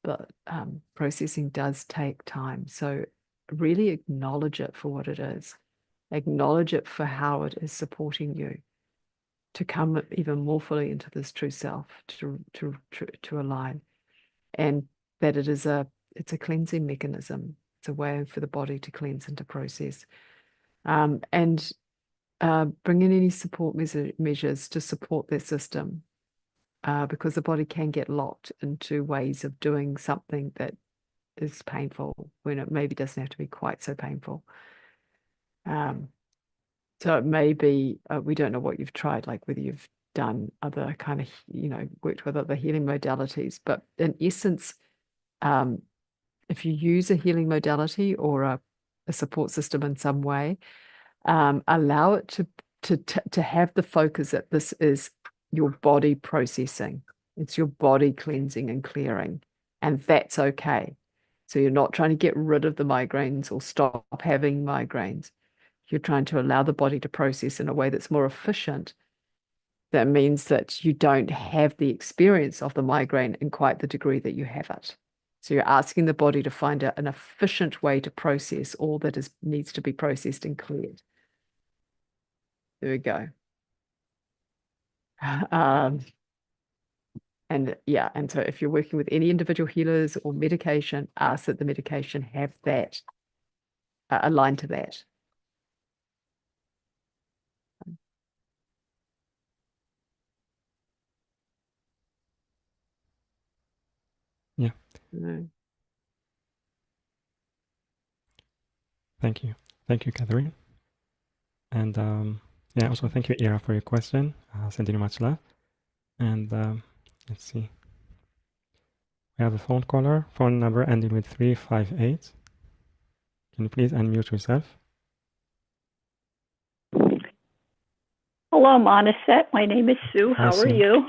but processing does take time. So really acknowledge it for what it is. Acknowledge it for how it is supporting you to come even more fully into this true self, to align, and that it's a cleansing mechanism. It's a way for the body to cleanse and to process, and bring in any support measures to support their system, because the body can get locked into ways of doing something that is painful when it maybe doesn't have to be quite so painful. So it may be, we don't know what you've tried, like whether you've done other kind of, worked with other healing modalities, but in essence, if you use a healing modality or a support system in some way, allow it to have the focus that this is your body processing. It's your body cleansing and clearing, and that's okay. So you're not trying to get rid of the migraines or stop having migraines. You're trying to allow the body to process in a way that's more efficient. That means that you don't have the experience of the migraine in quite the degree that you have it. So you're asking the body to find an efficient way to process all that needs to be processed and cleared. There we go. And yeah, and so if you're working with any individual healers or medication, ask that the medication have that aligned to that. No. Thank you. Thank you, Catherine. And yeah, also thank you, Ira, for your question. Sending you much love. And let's see. We have a phone caller, phone number ending with 358. Can you please unmute yourself? Hello, Monisset. My name is Sue. Hi, How are Sue. you?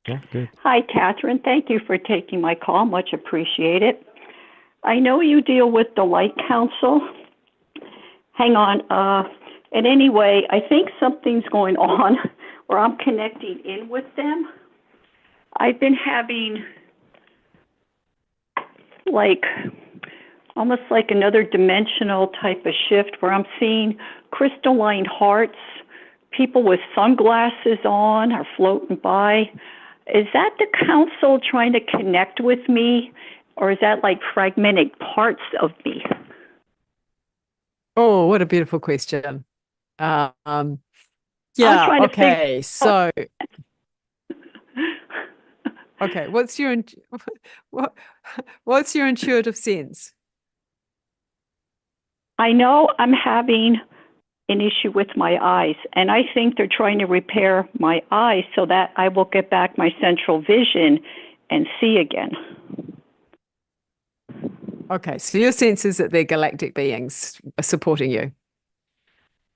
Yeah, good. Hi, Catherine. Thank you for taking my call. Much appreciated. I know you deal with the Light Council. Hang on. And anyway, I think something's going on where I'm connecting in with them. I've been having like almost like another dimensional type of shift where I'm seeing crystalline hearts. People with sunglasses on are floating by. Is that the council trying to connect with me, or is that like fragmented parts of me? Oh, what a beautiful question. Yeah, trying to okay. So, okay, what's your what's your intuitive sense? I know I'm having an issue with my eyes, and I think they're trying to repair my eyes so that I will get back my central vision and see again. Okay, so your sense is that they're galactic beings supporting you.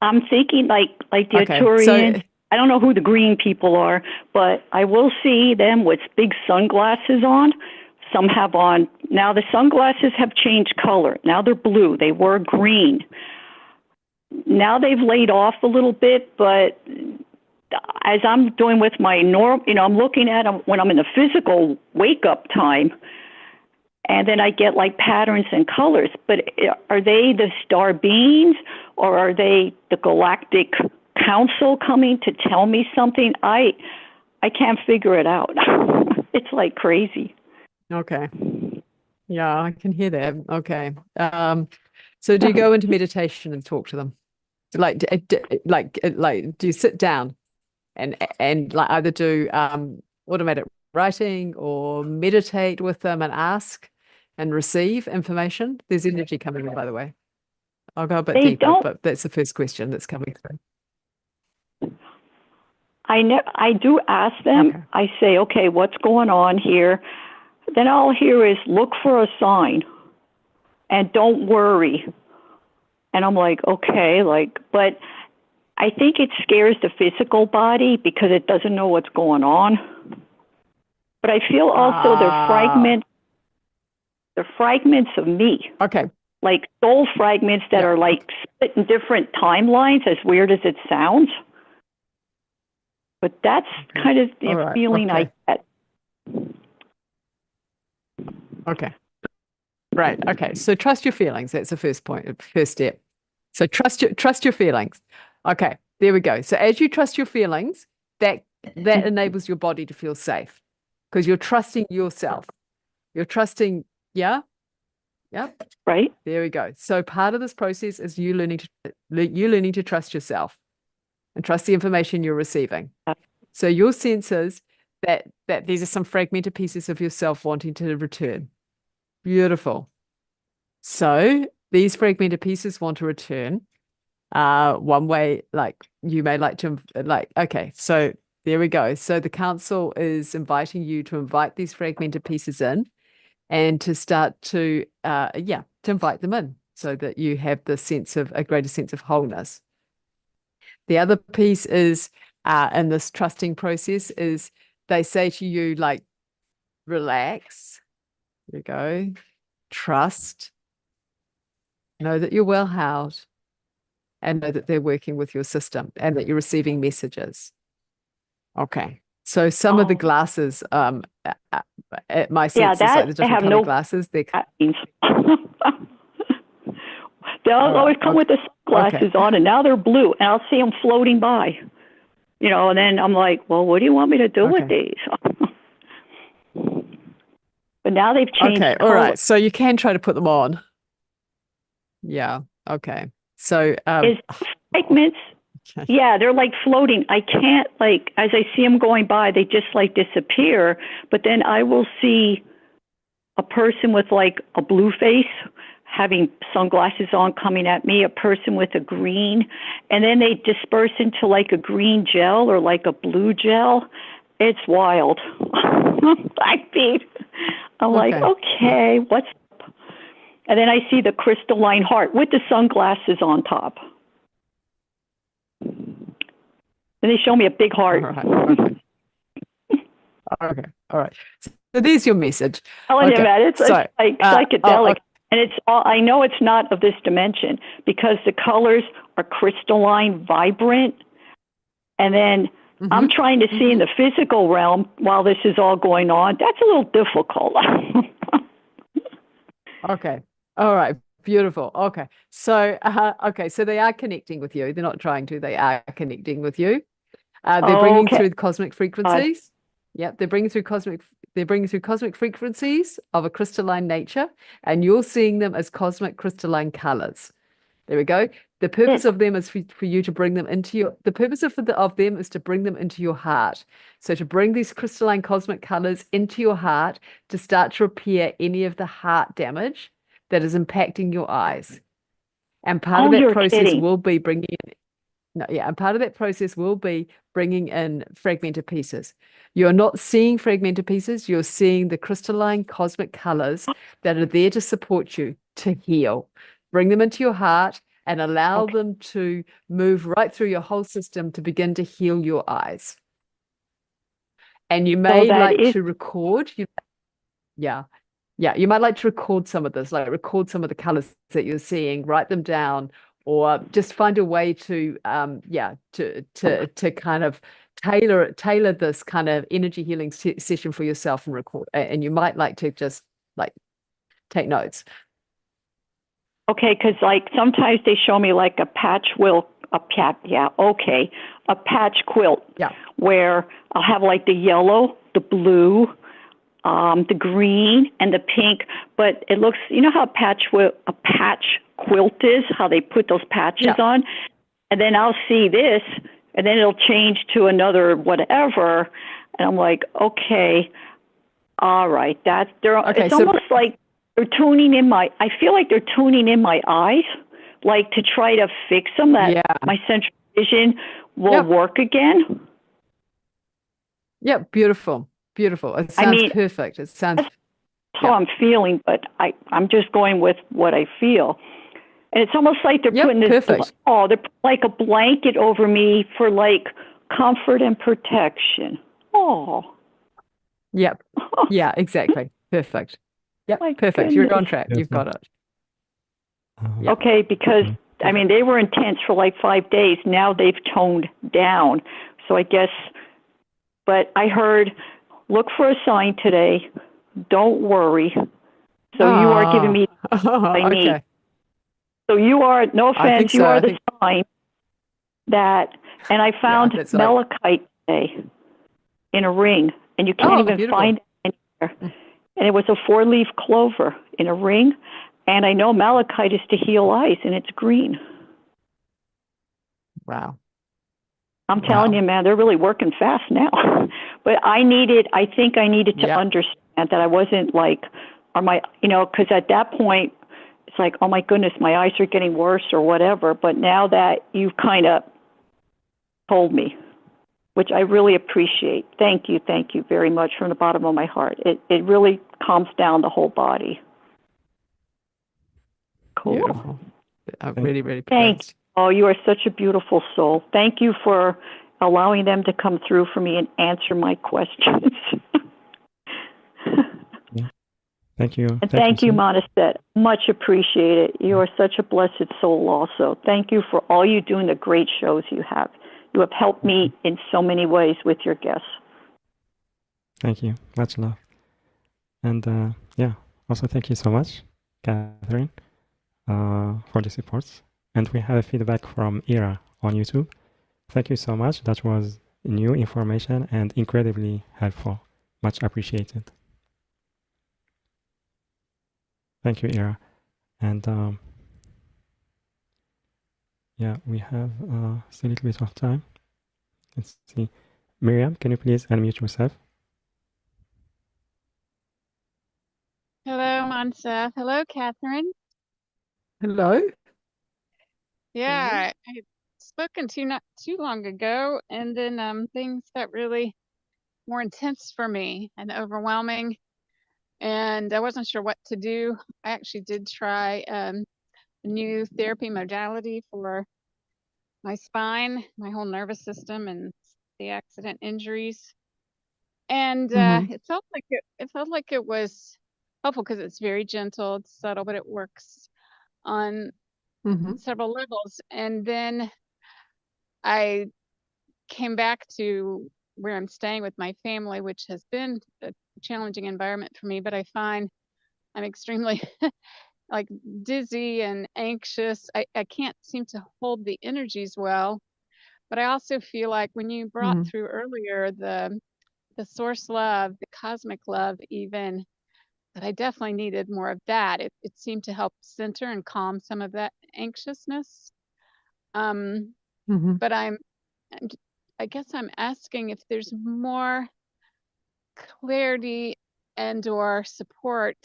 I'm thinking like the Okay, Aturians. so I don't know who the green people are, but I will see them with big sunglasses on. Some have on, now the sunglasses have changed color. Now they're blue. They were green. Now they've laid off a little bit, but as I'm doing with my I'm looking at them when I'm in the physical wake-up time, and then I get like patterns and colors. But are they the star beings, or are they the galactic council coming to tell me something? I can't figure it out. It's like crazy. okay. Yeah, I can hear that. Okay. So do you go into meditation and talk to them? Like do you sit down and like either do automated writing or meditate with them and ask and receive information? There's energy coming in, by the way. I'll go a bit deeper, but that's the first question that's coming through. I do ask them. Okay. I say, okay, what's going on here? Then all hear is look for a sign and don't worry. And I'm like, okay, but I think it scares the physical body because it doesn't know what's going on. But I feel also they're fragments of me. Okay. Like soul fragments that are like split in different timelines, as weird as it sounds. But that's kind of the feeling I get. Okay. Right. Okay. So trust your feelings. That's the first step. So trust your feelings. Okay. There we go. So as you trust your feelings, that enables your body to feel safe because you're trusting yourself. You're trusting, yeah? Yep. Right. There we go. So part of this process is you learning to trust yourself and trust the information you're receiving. So your sense is that these are some fragmented pieces of yourself wanting to return. Beautiful. So these fragmented pieces want to return. One way, like you may like to, okay, so there we go. So the council is inviting you to invite these fragmented pieces in and to start to invite them in so that you have a greater sense of wholeness. The other piece is in this trusting process is they say to you, like, relax. There you go. Trust. Know that you're well housed and know that they're working with your system and that you're receiving messages. Okay. So some of the glasses, my sense is like the different color glasses. They'll always come with the sunglasses on, and now they're blue, and I'll see them floating by. And then I'm like, well, what do you want me to do with these? But now they've changed. Okay, all right. So you can try to put them on. Yeah. Okay. So is fragments. Yeah, they're like floating. I can't as I see them going by, they just like disappear. But then I will see a person with like a blue face having sunglasses on coming at me, a person with a green, and then they disperse into like a green gel or like a blue gel. It's wild. I'm like, okay, what's up? And then I see the crystalline heart with the sunglasses on top. And they show me a big heart. Okay. All right. So there's your message. Telling you, man, it's like psychedelic. Okay. And it's all, I know it's not of this dimension because the colors are crystalline, vibrant. And then I'm trying to see in the physical realm while this is all going on. That's a little difficult. Okay. All right. Beautiful. Okay. So, so they are connecting with you. They're not trying to, they are connecting with you. They're bringing through the cosmic frequencies. Yep. They're bringing through cosmic frequencies of a crystalline nature, and you're seeing them as cosmic crystalline colors. There we go. The purpose of them is for you to bring them into your, the purpose of them is to bring them into your heart. So to bring these crystalline cosmic colors into your heart to start to repair any of the heart damage that is impacting your eyes. And part of that process will be bringing in, and part of that process will be bringing in fragmented pieces. You're not seeing fragmented pieces, you're seeing the crystalline cosmic colors that are there to support you to heal. Bring them into your heart and allow them to move right through your whole system to begin to heal your eyes. And you may to record, you might like to record some of this, like record some of the colors that you're seeing, write them down, or just find a way to kind of tailor this kind of energy healing session for yourself and record. And you might like to just like take notes. Okay, because like sometimes they show me like a patch quilt, a patch quilt, where I'll have like the yellow, the blue, the green, and the pink. But it looks, you know how a patch quilt is, how they put those patches on, and then I'll see this, and then it'll change to another whatever, and I'm like, okay, all right, it's almost like they're tuning in I feel like they're tuning in my eyes, like to try to fix them, that my central vision will work again. Yeah, beautiful. It sounds perfect. It sounds... That's how I'm feeling, but I'm just going with what I feel. And it's almost like they're putting this, they're like a blanket over me for like comfort and protection. Oh. Yep. Yeah, exactly. Perfect. Yep, perfect. Goodness. You're on track. You've got it. Okay, because, I mean, they were intense for like 5 days. Now they've toned down. So I guess, but I heard, look for a sign today. Don't worry. So you are giving me what I need. So you are, no offense, you are the sign that, and I found malachite today in a ring, and you can't even find it anywhere. And it was a 4-leaf clover in a ring, and I know malachite is to heal eyes, and it's green. Wow. I'm telling you, man, they're really working fast now. But I think I needed to understand that I wasn't like, because at that point, it's like, oh my goodness, my eyes are getting worse or whatever. But now that you've kind of told me, which I really appreciate. Thank you very much from the bottom of my heart. It really calms down the whole body. Cool. Beautiful. I'm really, really thanks. Oh, you are such a beautiful soul. Thank you for allowing them to come through for me and answer my questions. Thank you. And thank you, Monisset. Much appreciated. You are such a blessed soul also. Thank you for all you do and the great shows you have. You have helped me in so many ways with your guests. Thank you. Much love. And also thank you so much, Catherine, for the support. And we have a feedback from Ira on YouTube. Thank you so much. That was new information and incredibly helpful. Much appreciated. Thank you, Ira. And we have still a little bit of time. Let's see. Miriam, can you please unmute yourself? Hello, Mansa. Hello, Catherine. Hello. Yeah, I had spoken to you not too long ago, and then things got really more intense for me and overwhelming, and I wasn't sure what to do. I actually did try a new therapy modality for my spine, my whole nervous system, and the accident injuries, and Mm-hmm. it felt like it was helpful because it's very gentle, it's subtle, but it works on Mm-hmm. several levels. And then I came back to where I'm staying with my family, which has been a challenging environment for me, but I find I'm extremely like dizzy and anxious. I can't seem to hold the energies well. But I also feel like when you brought Mm-hmm. through earlier the source love, the cosmic love even, that I definitely needed more of that. It seemed to help center and calm some of that anxiousness. Um, Mm-hmm. but and I guess I'm asking if there's more clarity and or support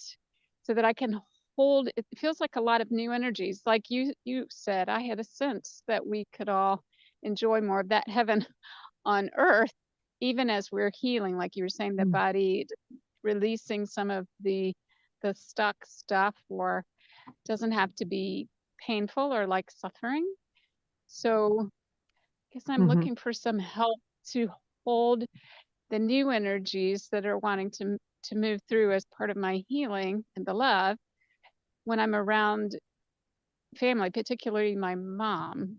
so that I can hold. It feels like a lot of new energies. Like you said, I had a sense that we could all enjoy more of that heaven on earth, even as we're healing. Like you were saying, the body releasing some of the stuck stuff, or doesn't have to be painful or like suffering. So I guess I'm Mm-hmm. looking for some help to hold the new energies that are wanting to move through as part of my healing and the love when I'm around family, particularly my mom.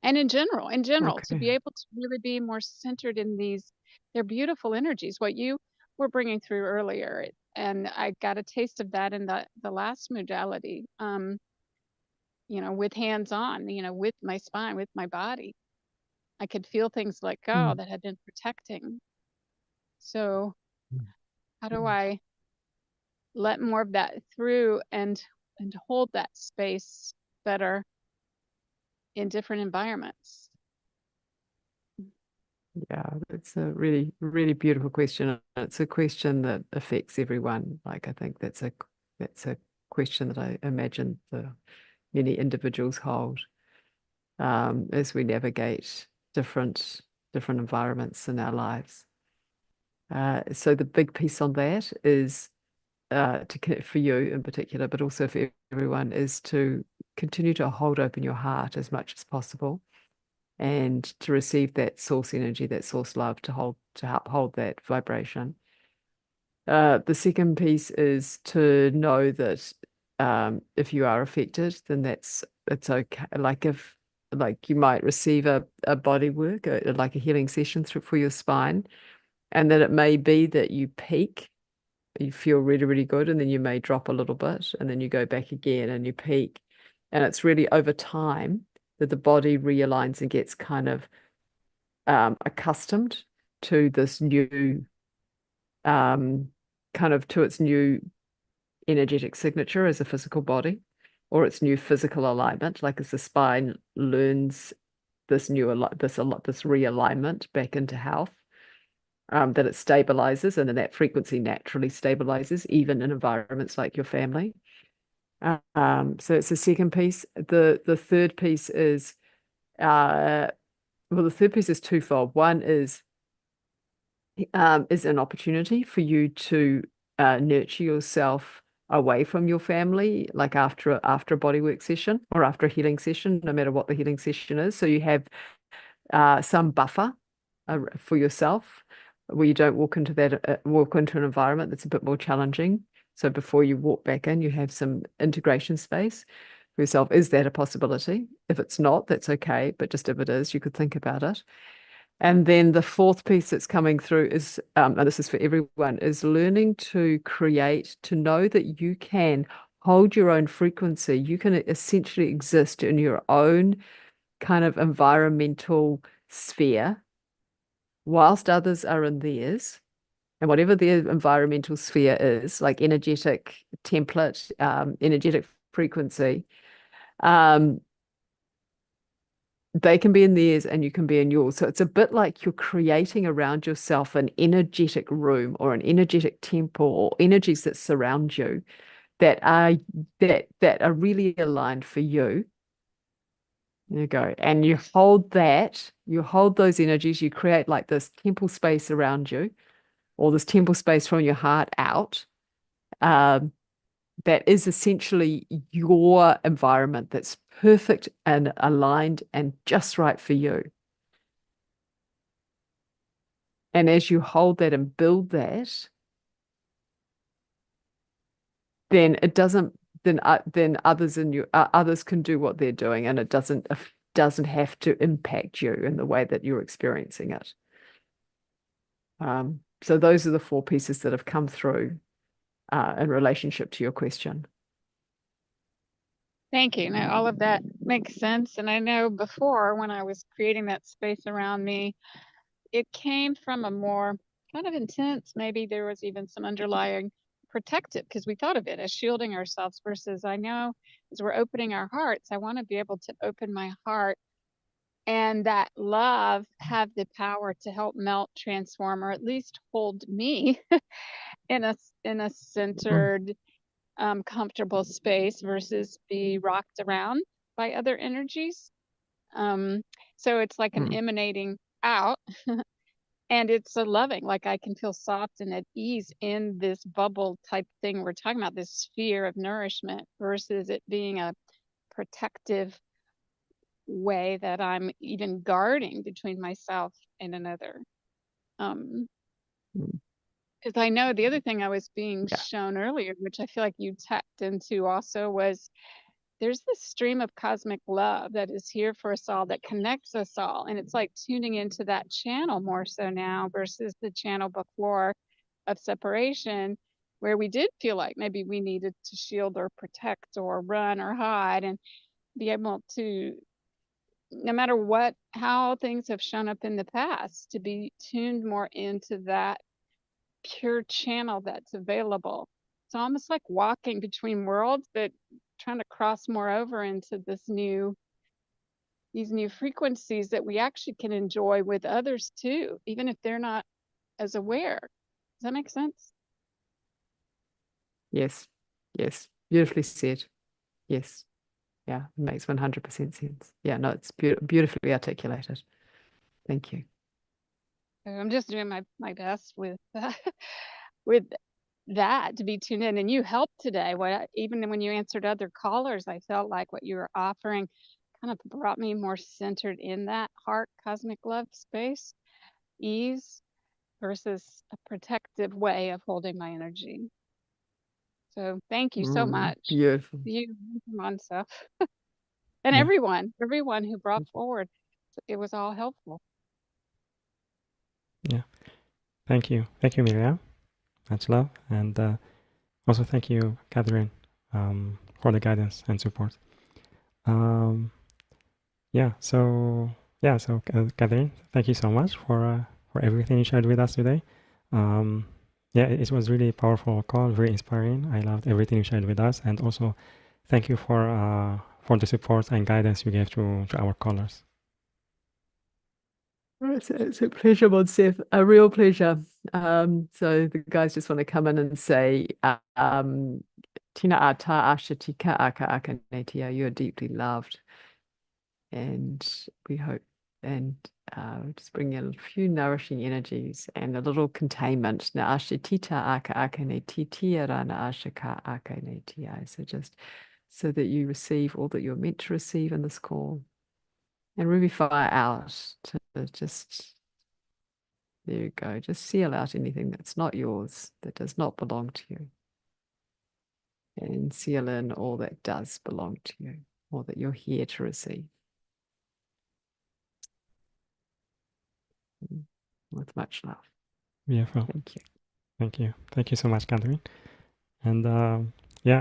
And in general, to Okay. be able to really be more centered in these, they're beautiful energies, what you were bringing through earlier. And I got a taste of that in the last modality, with hands on, with my spine, with my body. I could feel things let go that had been protecting. So how do I let more of that through and hold that space better in different environments? Yeah, it's a really, really beautiful question. And it's a question that affects everyone. Like I think that's a question that I imagine the many individuals hold as we navigate different environments in our lives. So the big piece on that is to connect for you in particular, but also for everyone, is to continue to hold open your heart as much as possible, and to receive that source energy, that source love, to help hold that vibration. The second piece is to know that if you are affected, then it's okay. Like you might receive a body work, like a healing session for your spine, and that it may be that you peak, you feel really, really good, and then you may drop a little bit, and then you go back again and you peak. And it's really over time that the body realigns and gets kind of accustomed to this new to its new energetic signature as a physical body, or its new physical alignment, like as the spine learns this this realignment back into health, that it stabilizes, and then that frequency naturally stabilizes even in environments like your family. So it's the second piece. The third piece is the third piece is twofold. One is an opportunity for you to nurture yourself away from your family, like after a bodywork session or after a healing session, no matter what the healing session is. So you have some buffer for yourself, where you don't walk into an environment that's a bit more challenging. So before you walk back in, you have some integration space for yourself. Is that a possibility? If it's not, that's okay. But just if it is, you could think about it. And then the fourth piece that's coming through is, and this is for everyone, is learning to create, to know that you can hold your own frequency. You can essentially exist in your own kind of environmental sphere whilst others are in theirs. And whatever their environmental sphere is, like energetic template, energetic frequency, they can be in theirs and you can be in yours. So it's a bit like you're creating around yourself an energetic room or an energetic temple or energies that surround you that are really aligned for you. There you go. And you hold those energies, you create like this temple space around you, or this temple space from your heart out. That is essentially your environment that's perfect and aligned and just right for you. And as you hold that and build that, then it doesn't, then others in you, others can do what they're doing, and it doesn't have to impact you in the way that you're experiencing it. So those are the 4 pieces that have come through in relationship to your question. Thank you. Now, all of that makes sense. And I know before, when I was creating that space around me, it came from a more kind of intense, maybe there was even some underlying protective, because we thought of it as shielding ourselves, versus I know as we're opening our hearts, I want to be able to open my heart and that love have the power to help melt, transform, or at least hold me in a centered, comfortable space versus be rocked around by other energies. So it's like an emanating out. And it's a loving, like I can feel soft and at ease in this bubble type thing we're talking about, this sphere of nourishment, versus it being a protective way that I'm even guarding between myself and another. Because I know the other thing I was being shown earlier, which I feel like you tapped into also, was there's this stream of cosmic love that is here for us all, that connects us all. And it's like tuning into that channel more so now versus the channel before of separation, where we did feel like maybe we needed to shield or protect or run or hide, and be able to, no matter how things have shown up in the past, to be tuned more into that pure channel that's available. It's almost like walking between worlds, but trying to cross more over into these new frequencies that we actually can enjoy with others too, even if they're not as aware. Does that make sense? Yes. Beautifully said. Yes. Yeah, it makes 100% sense. Yeah, no, it's beautifully articulated. Thank you. I'm just doing my best with with that, to be tuned in. And you helped today. Even when you answered other callers, I felt like what you were offering kind of brought me more centered in that heart cosmic love space, ease versus a protective way of holding my energy. So thank you so much. Beautiful. You, Monsa, and everyone who brought forward. It was all helpful. Yeah. Thank you, Miriam. Much love. And also thank you, Catherine, for the guidance and support. So Catherine, thank you so much for everything you shared with us today. It was really a powerful call, very inspiring. I loved everything you shared with us, and also thank you for the support and guidance you gave to our callers. It's a pleasure, Monsef, a real pleasure. So the guys just want to come in and say, Tina ata ashatika aka aka netia, you're deeply loved. And we hope, and just bring in a few nourishing energies and a little containment. Na ashatita aka aka netitia rana ashaka aka netia. So just so that you receive all that you're meant to receive in this call. And ruby fire out to just, there you go, just seal out anything that's not yours, that does not belong to you. And seal in all that does belong to you, or that you're here to receive. With much love. Beautiful. Thank you. Thank you. Thank you so much, Catherine. And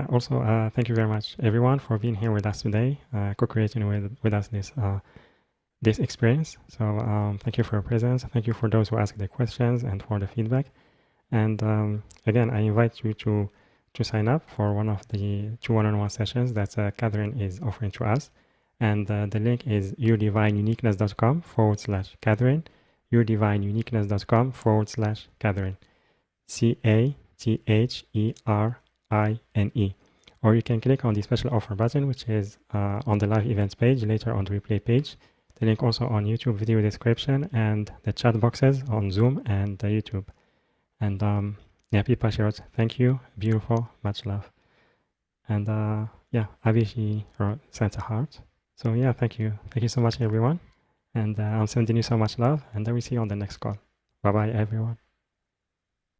also thank you very much, everyone, for being here with us today, co-creating with us this experience. So thank you for your presence. Thank you for those who asked the questions and for the feedback. And again, I invite you to sign up for one of the 2 one-on-one sessions that Catherine is offering to us. And the link is yourdivineuniqueness.com/Catherine, yourdivineuniqueness.com/Catherine, CATHERINE. Or you can click on the special offer button, which is on the live events page, later on the replay page. The link also on YouTube video description and the chat boxes on Zoom and YouTube. And yeah, people share it. Thank you. Beautiful. Much love. And yeah, Avishii sent a heart. So yeah, thank you. Thank you so much, everyone. And I'm sending you so much love. And then we see you on the next call. Bye-bye, everyone.